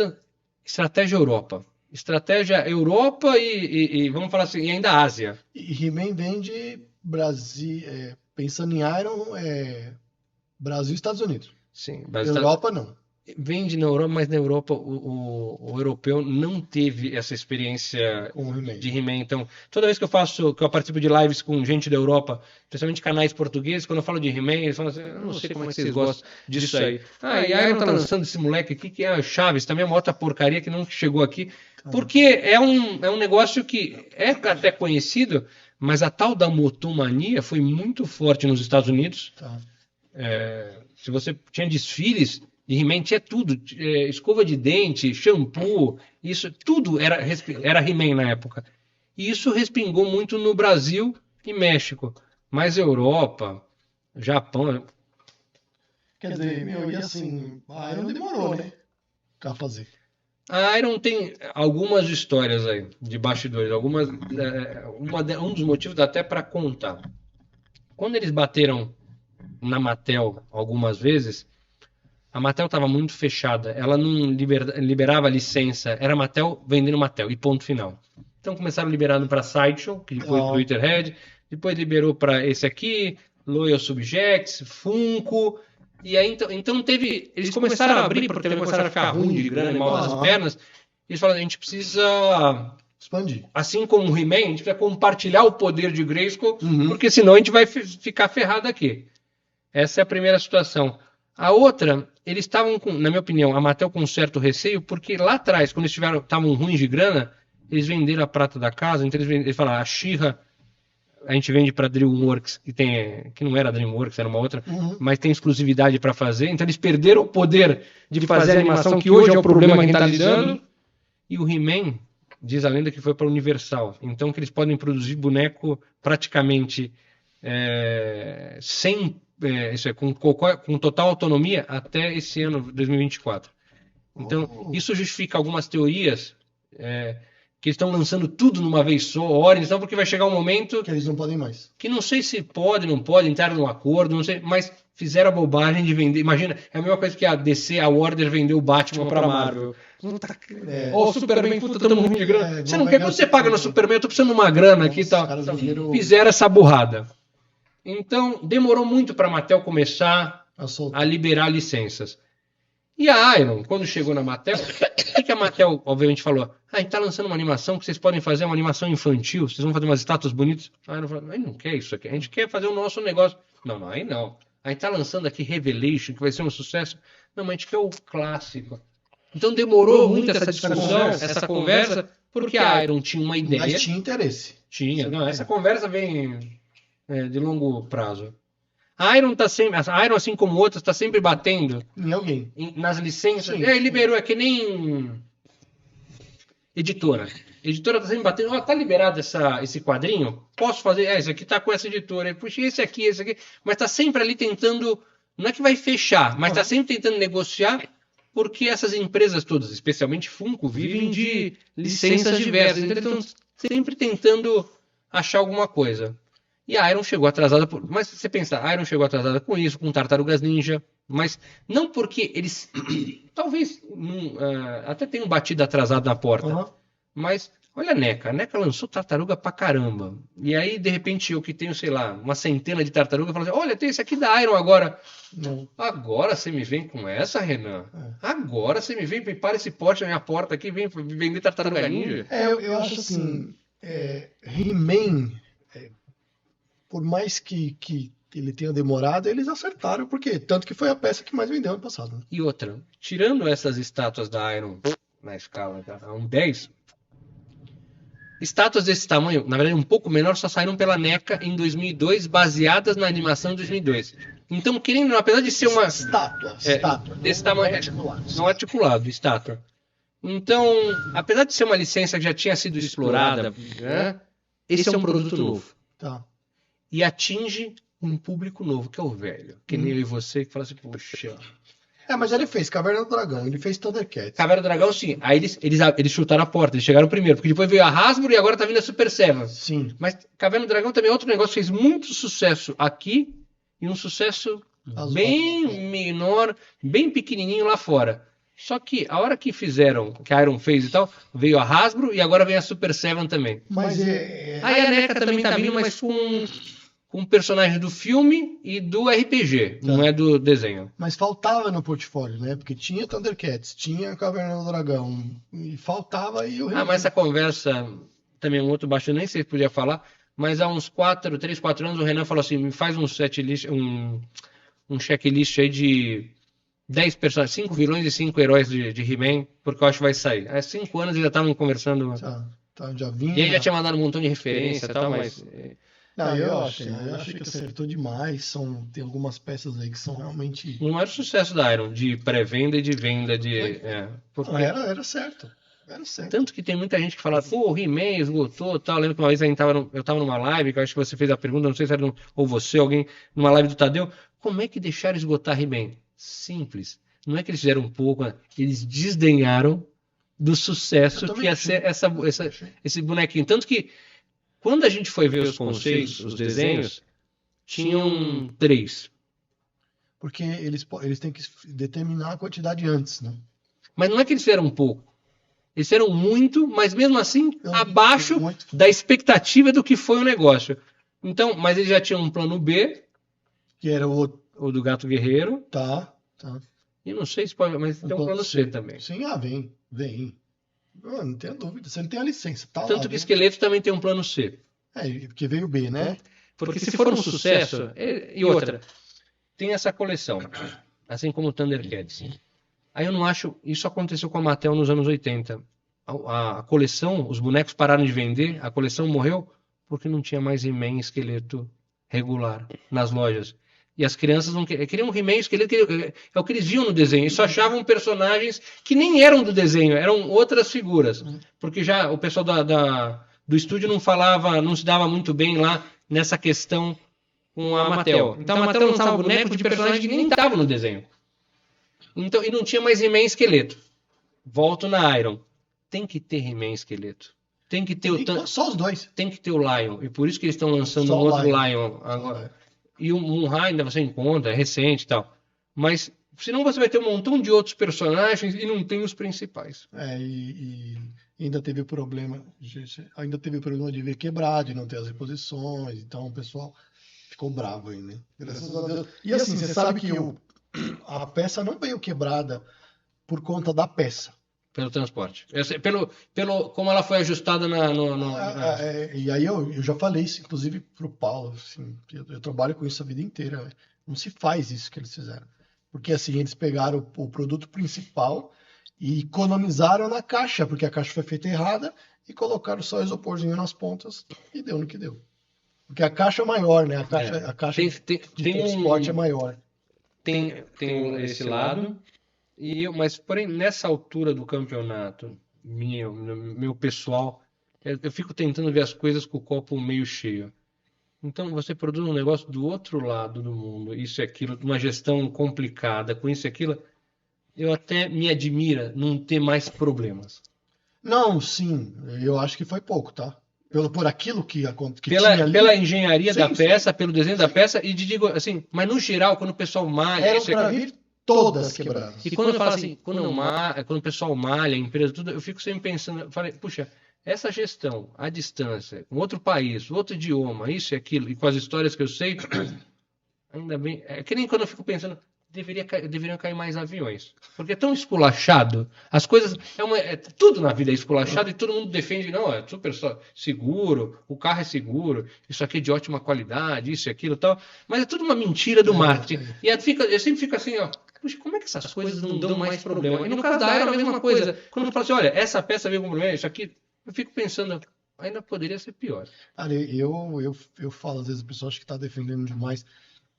Estratégia Europa. Estratégia Europa e vamos falar assim, e ainda Ásia. E He-Man vende Brasil... Pensando em Iron, Brasil e Estados Unidos. Sim. Europa não. Vende na Europa, mas na Europa o europeu não teve essa experiência de He-Man. Então, toda vez que eu participo de lives com gente da Europa, principalmente canais portugueses, quando eu falo de He-Man, eles falam assim, eu não sei como é que vocês gostam disso aí. E a Iron tá lançando esse moleque aqui, que é Chaves, também é uma outra porcaria que não chegou aqui. Porque é um negócio que é até conhecido, mas a tal da motomania foi muito forte nos Estados Unidos. Se você tinha desfiles de He-Man, tinha tudo. Escova de dente, shampoo, isso tudo era He-Man na época. E isso respingou muito no Brasil e México. Mas Europa, Japão... Quer dizer, e assim, a Iron demorou, né? Pra fazer. A Iron tem algumas histórias aí de bastidores, um dos motivos dá até para contar. Quando eles bateram na Mattel algumas vezes, a Mattel estava muito fechada, ela não liberava licença, era Mattel vendendo Mattel e ponto final. Então começaram liberando para Sideshow, que foi Ah. do Twitterhead, depois liberou para esse aqui, Loyal Subjects, Funko, e aí então teve, eles começaram a abrir porque também começaram a ficar ruim de grana e mal das Aham. pernas. Eles falaram, a gente precisa, Expandir. assim como o He-Man, a gente precisa compartilhar o poder de Grayskull, Uhum. porque senão a gente vai ficar ferrado aqui. Essa é a primeira situação. A outra, eles estavam com, na minha opinião, a Mattel com um certo receio, porque lá atrás, quando eles estavam ruins de grana, eles venderam a prata da casa, então eles falaram, a She-Ra, a gente vende para DreamWorks, que não era DreamWorks, era uma outra, Uhum. mas tem exclusividade para fazer, então eles perderam o poder de fazer a animação, que hoje é o problema que a gente está lidando, e o He-Man, diz a lenda que foi para a Universal, então que eles podem produzir boneco praticamente sem... isso é, com total autonomia até esse ano, 2024. Então, isso justifica algumas teorias que eles estão lançando tudo numa vez só, ordens, então, porque vai chegar um momento Que eles não podem mais. que não sei se pode, não pode, entrar num acordo, não sei, mas fizeram a bobagem de vender. Imagina, é a mesma coisa que a DC, a Warner vendeu o Batman pra Marvel. Ó, o Superman, puta, tamo ruim de grana. Você não quer, quando você paga no Superman, eu tô precisando de uma grana aqui e tal. Fizeram essa burrada. Então, demorou muito pra Mattel começar a liberar licenças. E a Iron, quando chegou na Mattel, o que a Mattel, obviamente, falou? A gente tá lançando uma animação que vocês podem fazer, uma animação infantil, vocês vão fazer umas estátuas bonitas. A Iron falou, a gente não quer isso aqui, a gente quer fazer o nosso negócio. Não, aí não. A gente tá lançando aqui Revelation, que vai ser um sucesso. Não, mas a gente quer o clássico. Então demorou muito essa discussão, essa conversa, porque a Iron tinha uma ideia. Mas tinha interesse. Tinha. Não, essa conversa vem de longo prazo. A Iron tá sempre, a Iron, assim como outras, está sempre batendo Em alguém. nas licenças. Sim. Liberou, é que nem editora. Editora tá sempre batendo, tá liberado esse quadrinho? Posso fazer? Esse aqui tá com essa editora. Puxa, esse aqui. Mas tá sempre ali tentando, não é que vai fechar, mas tá sempre tentando negociar, porque essas empresas todas, especialmente Funko, vivem de licenças diversas. Então eles estão sempre tentando achar alguma coisa. E a Iron chegou atrasada, mas você pensa, a Iron chegou atrasada com isso, com Tartarugas Ninja, mas não porque eles, talvez, até tenham batido atrasado na porta, mas olha a NECA lançou tartaruga pra caramba, e aí de repente eu que tenho, sei lá, uma centena de tartarugas, falo assim, olha, tem esse aqui da Iron agora. Não. Agora você me vem com essa, Renan? Agora você me vem, para esse pote na minha porta aqui, vem vender Tartaruga Ninja? Eu acho assim, He-Man... Por mais que ele tenha demorado, eles acertaram, porque tanto que foi a peça que mais vendeu ano passado. Né? E outra, tirando essas estátuas da Iron na escala a um 10, estátuas desse tamanho, na verdade um pouco menor, só saíram pela NECA em 2002, baseadas na animação de 2002. Então, querendo, apesar de ser uma estátua desse tamanho, não articulado, estátua. Então, apesar de ser uma licença que já tinha sido explorada, né, esse é um produto novo. Tá. E atinge um público novo, que é o velho. Que nem eu e você, que fala assim, poxa... Mas ele fez Caverna do Dragão, ele fez Thundercats. Caverna do Dragão, sim. Aí eles chutaram a porta, eles chegaram primeiro, porque depois veio a Hasbro e agora tá vindo a Super Seven. Sim. Mas Caverna do Dragão também é outro negócio que fez muito sucesso aqui e um sucesso bem menor, bem pequenininho lá fora. Só que a hora que fizeram, que a Iron fez e tal, veio a Hasbro e agora vem a Super Seven também. Mas aí a NECA também tá vindo, mas com personagem do filme e do RPG, não é do desenho. Mas faltava no portfólio, né? Porque tinha Thundercats, tinha Caverna do Dragão, e faltava aí o... mas essa conversa também é um outro baixo, eu nem sei se podia falar, mas há uns 3, 4 anos o Renan falou assim, me faz um checklist aí de 10 personagens, 5 vilões e 5 heróis de He-Man, porque eu acho que vai sair. Há 5 anos eles já estavam conversando. Já vinha... E aí já tinha mandado um montão de referência e tal, mas... Não, eu acho que acertou demais. Tem algumas peças aí que são realmente... Não era o sucesso da Iron, de pré-venda e de venda de... Porque... Era certo. Era certo. Tanto que tem muita gente que fala, pô, o He-Man esgotou, tal. Eu lembro que uma vez eu tava numa live, que eu acho que você fez a pergunta, não sei se era ou você, alguém, numa live do Tadeu, como é que deixaram esgotar He-Man? Simples. Não é que eles fizeram um pouco, eles desdenharam do sucesso que ia ser esse bonequinho. Tanto que quando a gente foi ver os conceitos, os desenhos, tinham 3. Porque eles têm que determinar a quantidade antes, né? Mas não é que eles fizeram um pouco. Eles fizeram muito, mas mesmo assim, abaixo Muito. da expectativa do que foi o negócio. Então, mas eles já tinham um plano B, Que era o outro. o do Gato Guerreiro, Tá. e não sei se pode, mas tem um plano C também. Sim, vem. Não tenho dúvida. Você não tem a licença, tá lá. Tanto que vem. Esqueleto também tem um plano C. Porque veio o B, né? Porque se for um sucesso, e outra, tem essa coleção, assim como o Thundercats. Aí eu não acho, isso aconteceu com a Mattel nos anos 80. A coleção, os bonecos pararam de vender, a coleção morreu porque não tinha mais He-Man Esqueleto regular nas lojas. E as crianças não queriam He-Man Esqueleto, é o que eles viam no desenho. Eles só achavam personagens que nem eram do desenho, eram outras figuras. Porque já o pessoal do estúdio não falava, não se dava muito bem lá nessa questão com a Mattel. Então a Mattel lançava boneco de personagem que nem estava no desenho. Então, e não tinha mais He-Man Esqueleto. Volto na Iron. Tem que ter He-Man Esqueleto. Tem que ter Só os dois. Tem que ter o Lion. E por isso que eles estão lançando Só um o outro Lion. Lion agora. E o Moonra ainda você encontra, é recente e tal. Mas senão você vai ter um montão de outros personagens e não tem os principais. E ainda teve o problema de ver quebrado, de não ter as reposições. Então o pessoal ficou bravo aí, né? Graças a Deus. E assim, você sabe que a peça não veio quebrada por conta da peça. Pelo transporte. Como ela foi ajustada E aí eu já falei isso, inclusive, pro Paulo. Assim, eu trabalho com isso a vida inteira. Né? Não se faz isso que eles fizeram. Porque assim, eles pegaram o produto principal e economizaram na caixa, porque a caixa foi feita errada, e colocaram só isoporzinho nas pontas e deu no que deu. Porque a caixa é maior, né? A caixa de transporte é maior. Tem esse lado. Mas, porém, nessa altura do campeonato, meu pessoal, eu fico tentando ver as coisas com o copo meio cheio. Então, você produz um negócio do outro lado do mundo, isso e aquilo, uma gestão complicada, com isso e aquilo, eu até me admira não ter mais problemas. Não, sim, eu acho que foi pouco, tá? Por aquilo que tinha ali. Pela engenharia sim, da peça, sim. Pelo desenho da peça, e digo assim, mas no geral, quando o pessoal malha... Eram para vir todas quebradas. E quando eu falo assim, quando o pessoal malha, a empresa, tudo, eu fico sempre pensando, eu falei, puxa, essa gestão à distância, com outro país, outro idioma, isso e aquilo, e com as histórias que eu sei, ainda bem, é que nem quando eu fico pensando, deveriam cair mais aviões. Porque é tão esculachado, as coisas, tudo na vida é esculachado e todo mundo defende, não, é super seguro, o carro é seguro, isso aqui é de ótima qualidade, isso e aquilo e tal, mas é tudo uma mentira do marketing. E eu sempre fico assim, ó, puxa, como é que essas coisas não dão mais problema? E no caso da Iron, a mesma coisa. Quando eu falo assim, olha, essa peça veio com problema, isso aqui, eu fico pensando, ainda poderia ser pior. Cara, eu falo, às vezes, o pessoal acha que está defendendo demais.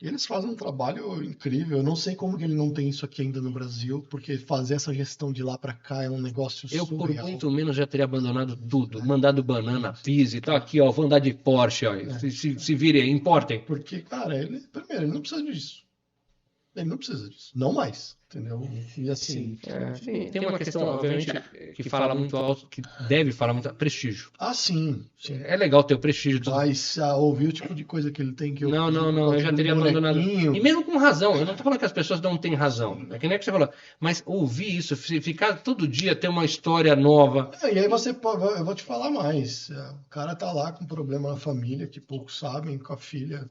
Eles fazem um trabalho incrível. Eu não sei como que ele não tem isso aqui ainda no Brasil, porque fazer essa gestão de lá para cá é um negócio surreal. Eu, por muito menos, já teria abandonado tudo. Mandado banana, pizza e tal. Aqui, ó, vou andar de Porsche, ó. Se virem, importem. Porque, cara, primeiro, ele não precisa disso. Ele não precisa disso. Não mais. Entendeu? E assim... Tem uma questão, obviamente, que fala muito alto, que deve falar muito alto, prestígio. Ah, sim. É legal ter o prestígio. Mas ouvir o tipo de coisa que ele tem que... Não, eu já teria abandonado. E mesmo com razão. Eu não tô falando que as pessoas não têm razão. É que nem que você falou. Mas ouvir isso, ficar todo dia, ter uma história nova... E aí eu vou te falar mais. O cara tá lá com problema na família, que poucos sabem, com a filha...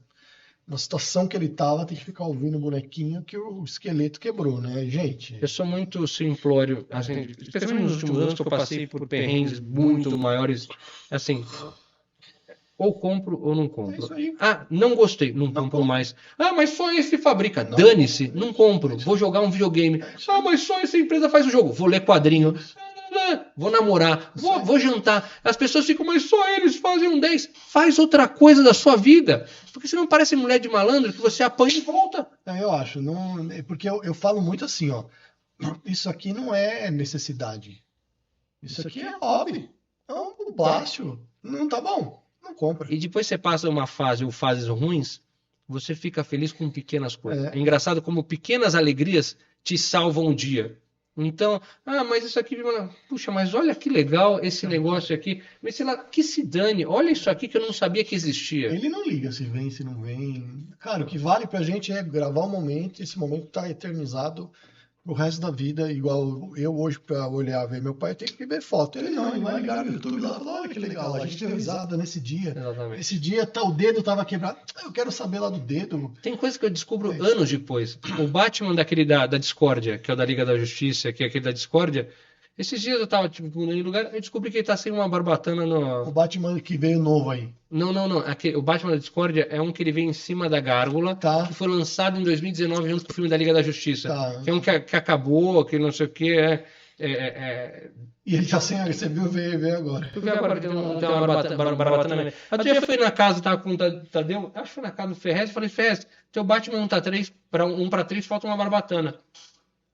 Na situação que ele tava, tem que ficar ouvindo o bonequinho que o esqueleto quebrou, né, gente? Eu sou muito simplório, assim, especialmente nos últimos anos que eu passei por perrengues muito maiores, assim, ou compro ou não compro. Não gostei, não compro mais. Mas só esse fabrica, dane-se, não compro, vou jogar um videogame. Mas só essa empresa faz o jogo, vou ler quadrinho. Vou namorar, vou jantar. As pessoas ficam, mas só eles fazem um 10. Faz outra coisa da sua vida. Porque você não parece mulher de malandro que você apanha e volta. Eu acho. Não, porque eu falo muito assim, ó. Isso aqui não é necessidade. Isso aqui é hobby. É um plástico. Não tá bom. Não compra. E depois você passa uma fase ou fases ruins, você fica feliz com pequenas coisas. É engraçado como pequenas alegrias te salvam o dia. Então, mas isso aqui, puxa, mas olha que legal esse negócio aqui. Mas sei lá, que se dane, olha isso aqui que eu não sabia que existia. Ele não liga se vem, se não vem. Cara, o que vale pra gente é gravar um momento, esse momento tá eternizado O resto da vida, igual eu hoje, pra olhar, ver meu pai, eu tenho que ver foto. Ele não, ele vai ligar no YouTube lá, fala, olha que legal, a gente deu risada nesse dia. Exatamente. Esse dia o dedo tava quebrado. Eu quero saber lá do dedo. Tem coisa que eu descubro anos depois. O Batman daquele da Discórdia, que é o da Liga da Justiça, que é aquele da Discórdia. Esses dias eu tava tipo, em lugar, eu descobri que ele tá sem uma barbatana O no. Batman que veio novo aí. Não. O Batman da Discórdia é um que ele vem em cima da gárgula, Tá. que foi lançado em 2019 junto com o filme da Liga da Justiça. Tá. Que é um que acabou, que não sei o que. E ele tá sem, você viu, veio agora. Tu vê agora que tem uma barbatana, né? Outro dia eu fui na casa, tava com o Tadeu, acho que foi na casa do Ferrez, e falei, Ferrez, teu Batman 1 para 3, falta uma barbatana.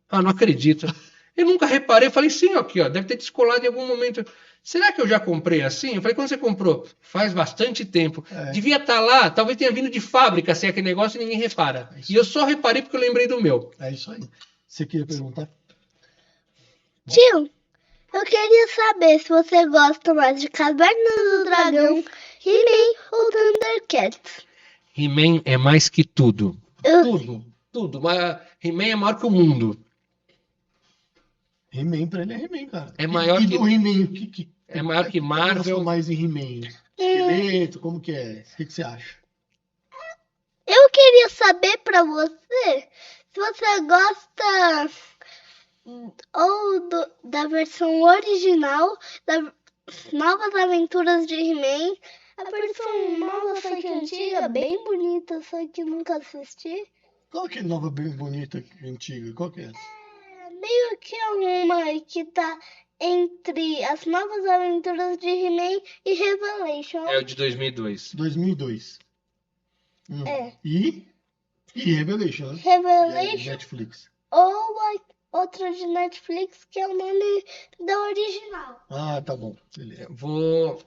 Ah, não acredito. Eu nunca reparei, eu falei, sim, aqui, ó, deve ter descolado em algum momento. Será que eu já comprei assim? Eu falei, quando você comprou? Faz bastante tempo. Devia estar lá, talvez tenha vindo de fábrica, assim, aquele negócio e ninguém repara. E eu só reparei porque eu lembrei do meu. É isso aí. Você queria perguntar? Tio, eu queria saber se você gosta mais de Caverna do Dragão, He-Man ou Thundercats. He-Man é mais que tudo. Eu- Tudo. Mas He-Man é maior que o mundo. He-Man pra ele é He-Man, cara. É maior e que- do He-Man, o que É maior que Marvel. Você gosta mais em He-Man? Esqueleto, como que é? O que você acha? Eu queria saber pra você se você gosta ou da versão original, das Novas Aventuras de He-Man, a versão nova, só que antiga, bem bonita, só que nunca assisti. Qual que é a nova bem bonita, antiga? Qual que é? É meio que uma que tá entre as Novas Aventuras de He-Man e Revelation. É o de 2002. 2002. É. E Revelation, né? E aí, Revelation Netflix. ou a outra de Netflix, que é o nome da original. Ah, tá bom. Beleza. Vou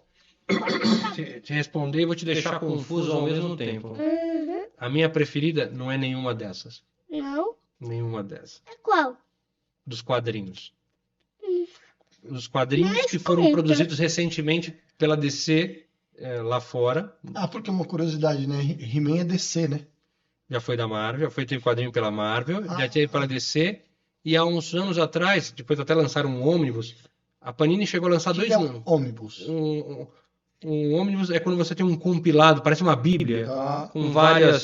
te responder e vou te deixar confuso ao mesmo tempo. Uhum. A minha preferida não é nenhuma dessas. Não? Nenhuma dessas. É qual? Dos quadrinhos. Os quadrinhos Mas que foram conta. produzidos recentemente pela DC lá fora. Ah, porque uma curiosidade, né? He-Man é DC, né? Já foi da Marvel, teve quadrinho pela Marvel, Ah. já teve pela DC. E há uns anos atrás, depois até lançaram um ônibus, a Panini chegou a lançar O que dois é números. ônibus? Um ônibus é quando você tem um compilado, parece uma bíblia, Tá. com várias.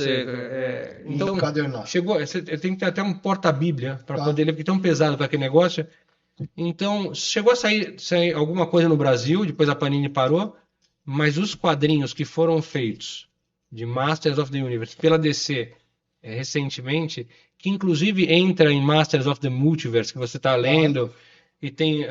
Então, encadernado. Chegou, você tem que ter até um porta-bíblia para Tá. poder ler, porque é tão pesado para aquele negócio. Então, chegou a sair alguma coisa no Brasil, depois a Panini parou, mas os quadrinhos que foram feitos de Masters of the Universe pela DC recentemente, que inclusive entra em Masters of the Multiverse, que você está lendo, e tem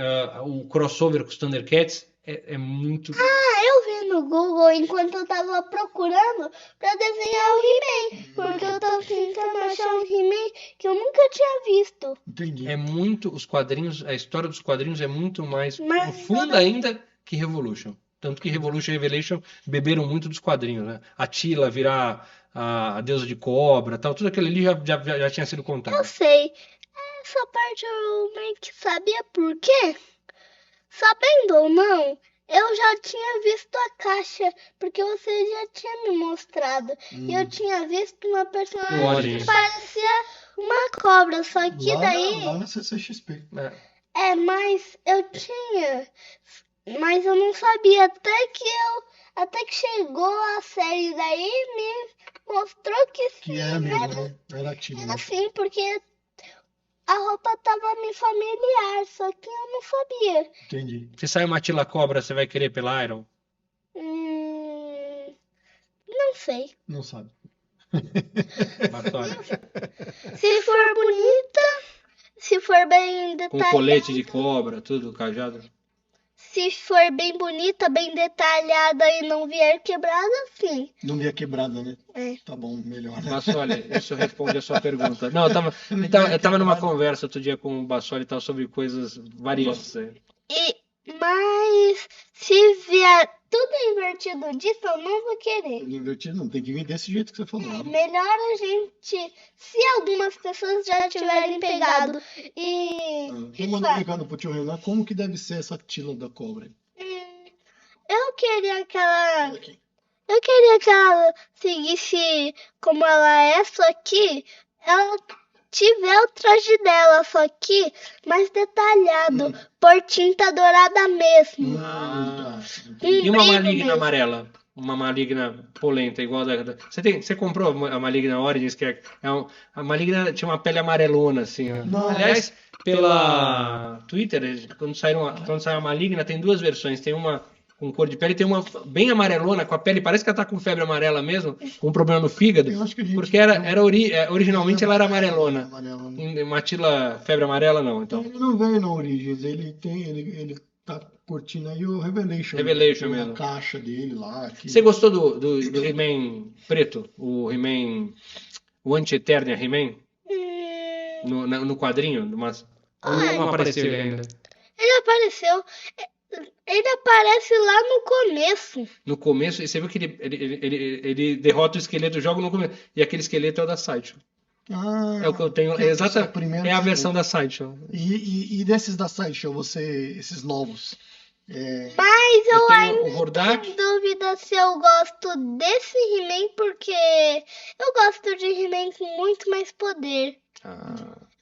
o crossover com os Thundercats, é muito. Eu vi no Google enquanto eu tava procurando pra desenhar o He-Man, porque eu tava tentando achar um He-Man que eu nunca tinha visto. Entendi. É muito, os quadrinhos, a história dos quadrinhos é muito mais Mas profunda ainda que Revolution. Tanto que Revolution e Revelation beberam muito dos quadrinhos, né? A Tila virar a deusa de cobra, tal, tudo aquilo ali já tinha sido contado. Eu sei. Essa parte eu meio que sabia por quê. Sabendo ou não, eu já tinha visto a caixa, porque você já tinha me mostrado. E eu tinha visto uma personagem Olha. que parecia uma cobra, só que daí... Lá na CCXP. Mas eu tinha... Mas eu não sabia, até que chegou a série daí, me mostrou que sim, Que era mesmo, né? Era ativo, era né? assim, porque a roupa tava me familiar, só que eu não sabia. Entendi. Se sair uma Tila Cobra, você vai querer pela Iron? Não sei. Não sabe. Batória. Se for bonita, se for bem Com detalhada, colete de cobra, tudo, cajado. se for bem bonita, bem detalhada e não vier quebrada, sim. Não via quebrada, né? É. Tá bom, melhor, né? Mas olha, isso responde a sua pergunta. Não, eu tava numa conversa outro dia com o Bassoli e tal sobre coisas variantes. Mas se vier tudo invertido disso, eu não vou querer. Invertido não, tem que vir desse jeito que você falou. É melhor a gente, se algumas pessoas já tiverem pegado e... Vamos explicando pro tio Renan como que deve ser essa Tila da cobra. Eu queria que ela... Aqui. Eu queria que ela seguisse como ela é, só que ela tiver o traje dela, só que mais detalhado, por tinta dourada mesmo. Com E uma brilho maligna mesmo. amarela? Uma maligna polenta, igual Você comprou a maligna Origins, que a maligna tinha uma pele amarelona, assim. Ó. Não. Aliás, pela Twitter, quando sai a maligna, tem duas versões. Tem uma com cor de pele, tem uma bem amarelona, com a pele, parece que ela tá com febre amarela mesmo, com um problema no fígado, Eu acho que a gente porque originalmente ela era amarelona. Em Matila febre amarela, não. Então, Ele não veio na Origins, ele tá curtindo aí o Revelation. Revelation Tem mesmo. a caixa dele lá. Você gostou do He-Man preto? O He-Man, o Anti-Eternia He-Man? No quadrinho? Mas não apareceu ele ainda. Ele apareceu. Ele aparece lá no começo. No começo, e você viu que ele derrota o esqueleto, joga no começo. E aquele esqueleto é o da Sideshow. Ah, É o que eu tenho. que é Exata, o primeiro é a que versão chegou. da Sideshow. E desses da Sideshow, esses novos? Mas Eu eu tenho ainda o Hordak. tenho dúvida se eu gosto desse He-Man, porque eu gosto de He-Man com muito mais poder.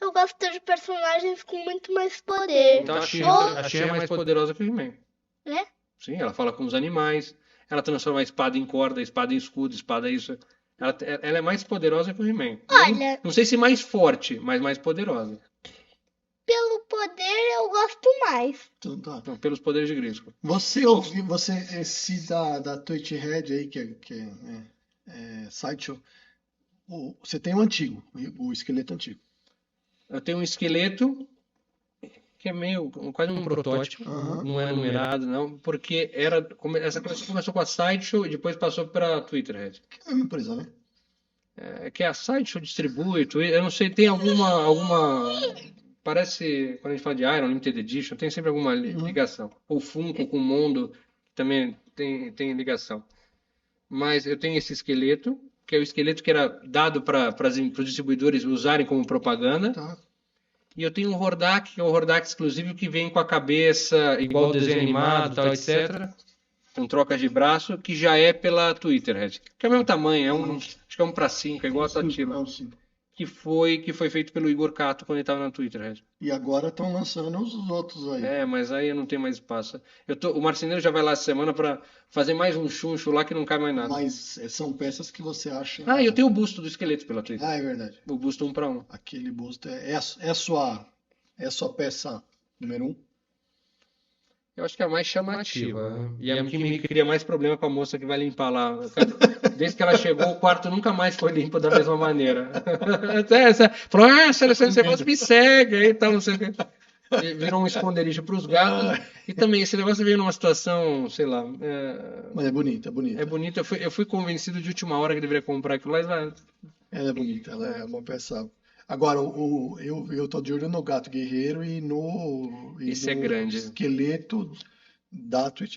Eu gosto de personagens com muito mais poder. Então a She-Ra é mais poderosa que o He-Man. É? Sim, ela fala com os animais. Ela transforma a espada em corda, a espada em escudo, a espada em isso. Ela é mais poderosa que o He-Man. Olha, Não sei se mais forte, mas mais poderosa. pelo poder eu gosto mais. Então tá. Então, pelos poderes de Grayskull. Você ouviu, esse da Twitch Red aí, que é Sideshow, você tem o antigo, o esqueleto antigo. Eu tenho um esqueleto que é meio quase um protótipo, Aham. não é numerado, não, porque essa coisa começou com a Sideshow e depois passou para Twitter Red. É uma empresa, né? É que a Sideshow distribui, eu não sei, tem alguma. Parece, quando a gente fala de Iron Limited Edition, tem sempre alguma ligação. Ou Funko com o Mondo também tem ligação. Mas eu tenho esse esqueleto, que é o esqueleto que era dado para os distribuidores usarem como propaganda. Tá. E eu tenho um Hordak, que é um Hordak exclusivo que vem com a cabeça igual o desenho animado, tal, etc. Com trocas de braço, que já é pela Twitter Red. Que é o mesmo tamanho, acho que é 1:5, é igual a Satila. Que foi feito pelo Igor Cato quando ele estava na Twitter Red. E agora estão lançando os outros aí. É, mas aí eu não tenho mais espaço. O marceneiro já vai lá essa semana para fazer mais um chuncho lá que não cai mais nada. Mas são peças que você acha. Ah, eu tenho o busto do esqueleto pela Twitter. Ah, é verdade. O busto 1:1. Aquele busto é a sua peça número 1. Eu acho que é a mais chamativa. E é a que me cria mais problema com a moça que vai limpar lá. Desde que ela chegou, o quarto nunca mais foi limpo da mesma maneira. Falou, esse negócio me segue aí e tal, não sei o quê. Virou um esconderijo para os gatos. E também esse negócio veio numa situação, sei lá. Mas é bonita, é bonita. É bonito. Eu fui convencido de última hora que deveria comprar aquilo lá. Ela é bonita, ela é uma peça. Agora, eu tô de olho no Gato Guerreiro e Esse é grande. esqueleto da Twitch.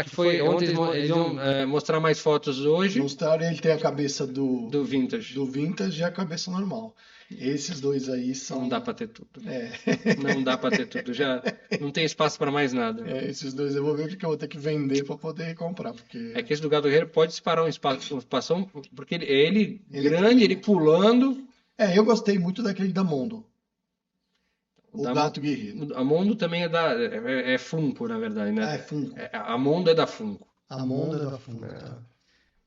Que foi ontem eles vão mostrar mais fotos hoje. Mostraram, ele tem a cabeça do Vintage. Do Vintage e a cabeça normal. Esses dois aí são. Não dá pra ter tudo. É. Não dá pra ter tudo. Já não tem espaço pra mais nada. Esses dois eu vou ver o que eu vou ter que vender pra poder comprar. Porque... É que esse do Gato Guerreiro pode disparar um espaço, porque ele grande, ele pulando. Eu gostei muito daquele da Mondo. O Gato Guerreiro. A Mondo também é Funko, na verdade, né? É Funko. A Mondo é da Funko. A Mondo é da Funko, tá.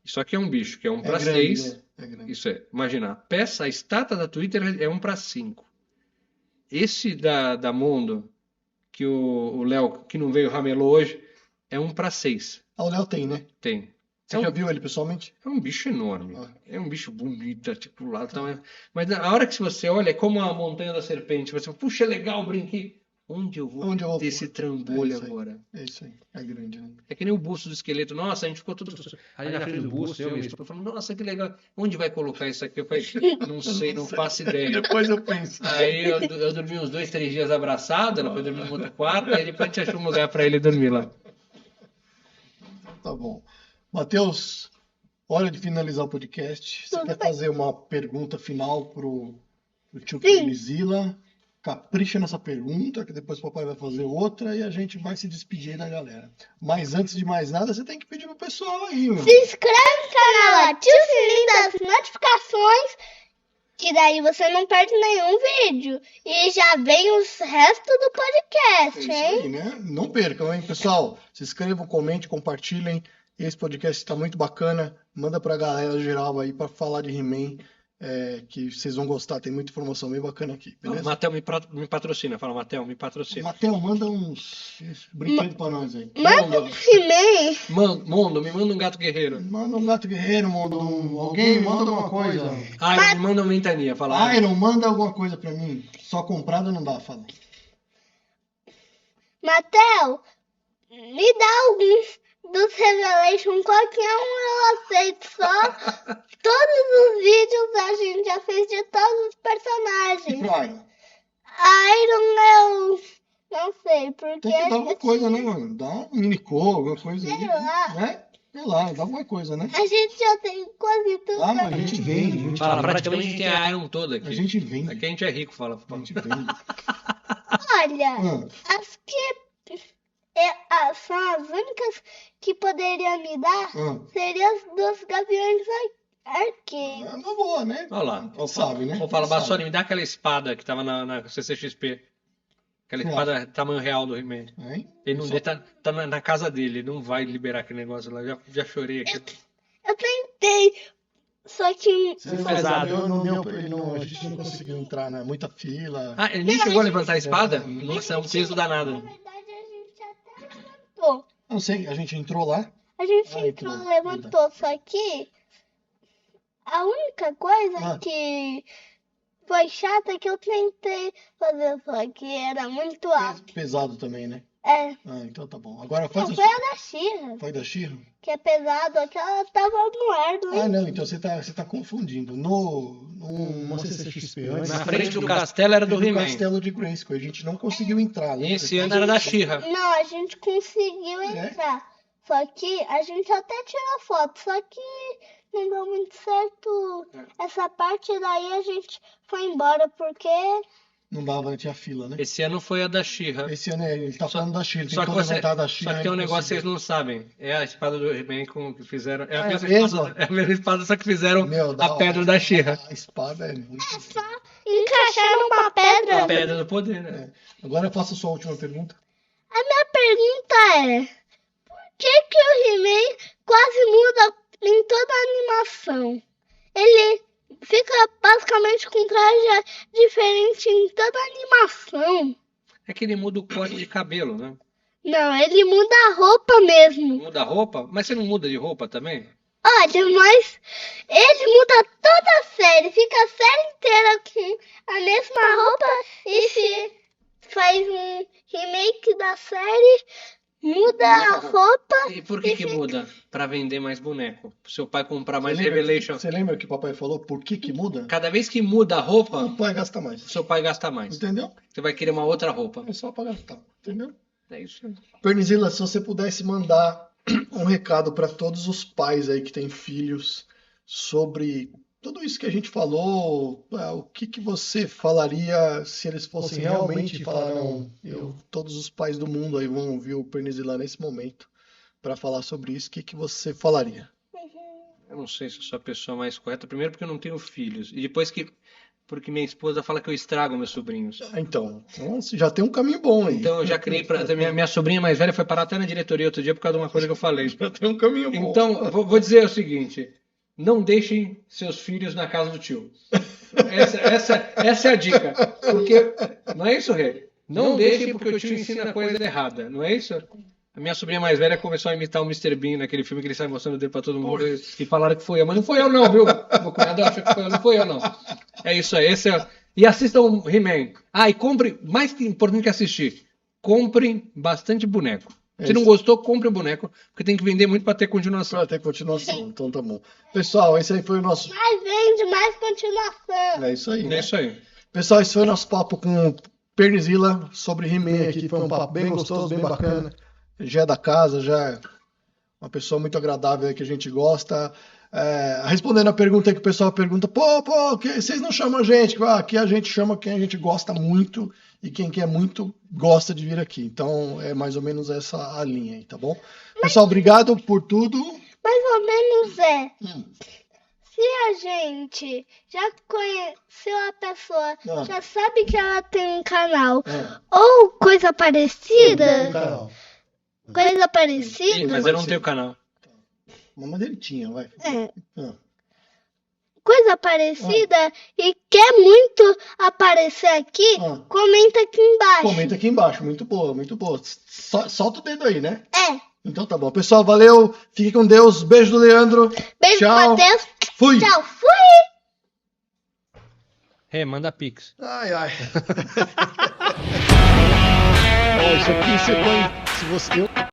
Isso aqui é um bicho, que é 1:6. Isso é, imagina, a estátua da Twitter é 1:5. Esse da Mondo, que o Léo, que não veio, ramelou hoje, é 1:6. O Léo tem, né? Tem. Você já viu ele pessoalmente? É um bicho enorme. É um bicho bonito, articulado. Então mas na hora que você olha, é como a montanha da serpente. Você fala, puxa, legal, brinquei. Onde eu vou ter esse trambolho agora? É isso aí. É grande, né? É que nem o busto do esqueleto. Nossa, a gente ficou tudo ali na frente do busto. Eu estou falando, nossa, que legal. Onde vai colocar isso aqui? Eu falei, não sei, não faço ideia. Depois eu penso. Aí eu dormi uns 2-3 dias abraçado. Ela foi dormir no outro quarto. Aí depois a gente achou um lugar para ele dormir lá. Tá bom. Matheus, hora de finalizar o podcast. Você quer fazer uma pergunta final pro tio Felizila? Capricha nessa pergunta, que depois o papai vai fazer outra e a gente vai se despedir da galera. Mas antes de mais nada, você tem que pedir pro pessoal aí, meu. Se inscreve no canal, ativa o sininho das notificações Que daí você não perde nenhum vídeo. E já vem os restos do É podcast, isso hein? aí, né? Não percam, hein, pessoal? Se inscrevam, comentem, compartilhem. Esse podcast está muito bacana. Manda pra galera geral aí pra falar de He-Man, que vocês vão gostar. Tem muita informação bem bacana aqui, beleza? Matheus me patrocina. Fala, Matheus, me patrocina. Matheus, manda uns brinquedos pra nós aí. Manda um He-Man. Mondo, me manda um gato guerreiro. Manda um gato guerreiro, manda alguém manda alguma coisa. Me manda uma ventania. Fala. Iron, manda alguma coisa pra mim. Só comprado não dá, fala. Matheus, me dá alguns dos Revelation, qualquer um eu aceito, só todos os vídeos a gente já fez de todos os E personagens. pro Iron? Iron eu não sei, porque Tem que dar alguma coisa, né, mano? Dá um minicô, alguma coisa aí. Sei lá. Né? Sei lá, dá alguma coisa, né? a gente já tem quase tudo. Ah, mas a gente vende, a gente Fala, vende. praticamente a gente tem a Iron toda aqui. A gente vende. Aqui a gente é rico, fala. A gente vende. Olha, Ah, as que são as únicas que poderia me dar ah. seriam as dos Gaviões Arqueiros. É uma boa, né? Olha lá. Quem sabe, né? Ou fala, Quem sabe? Bassoni, me dá aquela espada que tava na CCXP. Aquela espada tamanho real do He-Man. Hein? Ele não tá na casa dele, ele não vai liberar aquele negócio lá. Já chorei aqui. Eu tentei, só que Você Foi fala, pesado. a gente não conseguiu entrar, né? Muita fila. Ah, ele nem chegou a levantar a espada? Nossa, é um peso danado. na verdade a gente até levantou. Não sei, a gente entrou lá. A gente Ai, entrou, que levantou, só que a única coisa Ah. que foi chata é que eu tentei fazer, só que era muito alto. Pesado também, né? É, Ah, então tá bom. Agora faz não, o... foi a da Xirra, Foi da Shira? que é pesado, aquela tava no ar do Ah, não, então você tá confundindo. No CCXP antes, Na frente do castelo era do teve o He-Man. Castelo de Grayskull. A gente não conseguiu entrar. Né? Esse ano era da She-Ra. Não, a gente conseguiu entrar. Só que a gente até tirou foto, só que não deu muito certo. Essa parte daí a gente foi embora, porque Não dava, tinha fila, né? Esse ano foi a da She-Ra. Esse ano ele tá falando da Shira. Só que, Tentou levantar da Shira. só que tem um não negócio que vocês conseguiu. não sabem. É a espada do He-Man que fizeram. É a Ah, é mesma mesmo? espada, é a mesma espada, só que fizeram Meu, a pedra da She-Ra. A espada é muito... encaixar numa pedra. A pedra do poder, né? Agora eu faço a sua última pergunta. A minha pergunta é: por que o He-Man quase muda em toda a animação? Ele fica basicamente com traje diferente em toda a animação. É que ele muda o corte de cabelo, né? Não, ele muda a roupa mesmo. Muda a roupa, mas você não muda de roupa também? Olha, mas ele muda toda a série, fica a série inteira com a mesma roupa e se faz um remake da série, muda a roupa. E por que muda? Pra vender mais boneco. Pro seu pai comprar mais Você lembra- Revelation. Você lembra que o papai falou? Por que muda? Cada vez que muda a roupa, O pai gasta mais. o seu pai gasta mais. Entendeu? Você vai querer uma outra roupa. É só pra gastar. Entendeu? É isso. Pernizila, se você pudesse mandar um recado para todos os pais aí que têm filhos sobre tudo isso que a gente falou, o que você falaria se eles fossem realmente falar, não, todos os pais do mundo aí vão ouvir o Pernizila nesse momento para falar sobre isso, o que você falaria? Eu não sei se eu sou a pessoa mais correta. Primeiro porque eu não tenho filhos. E depois porque minha esposa fala que eu estrago meus sobrinhos. Então, você já tem um caminho bom aí. Então eu já criei pra. Minha sobrinha mais velha foi parar até na diretoria outro dia por causa de uma coisa que eu falei. Já tem um caminho bom. Então, vou dizer o seguinte: não deixem seus filhos na casa do tio. Essa é a dica. Porque. Não é isso, Rei? Não deixem porque o tio ensina coisa errada. Não é isso? A minha sobrinha mais velha começou a imitar o Mr. Bean naquele filme que ele sai mostrando o dedo pra todo mundo e falaram que foi eu. Mas não foi eu não, viu? Meu cunhado acha que foi eu. Não foi eu não. É isso aí. E assistam o He-Man. Ah, e compre, mais importante que assistir, comprem bastante boneco. Se não gostou, compre o boneco, porque tem que vender muito para ter continuação. Pra ter continuação, então tá bom. Pessoal, esse aí foi o nosso... Mais vende, mais continuação. É isso aí, né? É isso aí. Pessoal, esse foi o nosso papo com o Pernizila sobre He-Man aqui. Foi um papo bem gostoso, bem bacana. Já é da casa, já é uma pessoa muito agradável aí que a gente gosta. Respondendo a pergunta aí que o pessoal pergunta, vocês não chamam a gente? Aqui a gente chama quem a gente gosta muito e quem quer muito gosta de vir aqui. Então é mais ou menos essa a linha aí, tá bom? Pessoal, obrigado por tudo. Mais ou menos é. se a gente já conheceu a pessoa, Ah. já sabe que ela tem um canal, Ah. ou coisa Tem parecida, um canal. coisa parecida, Mas eu não tenho canal. Mas ele tinha, vai. é, Ah. coisa parecida e quer muito aparecer aqui, Ah. comenta aqui embaixo. Comenta aqui embaixo, muito boa, muito boa. Solta o dedo aí, né? É. Então tá bom. Pessoal, valeu. Fique com Deus. Beijo do Leandro. Beijo pro Tchau. Matheus. Fui. Tchau, fui! Manda Pix. Ai, ai. Ó, isso aqui você põe. Se você.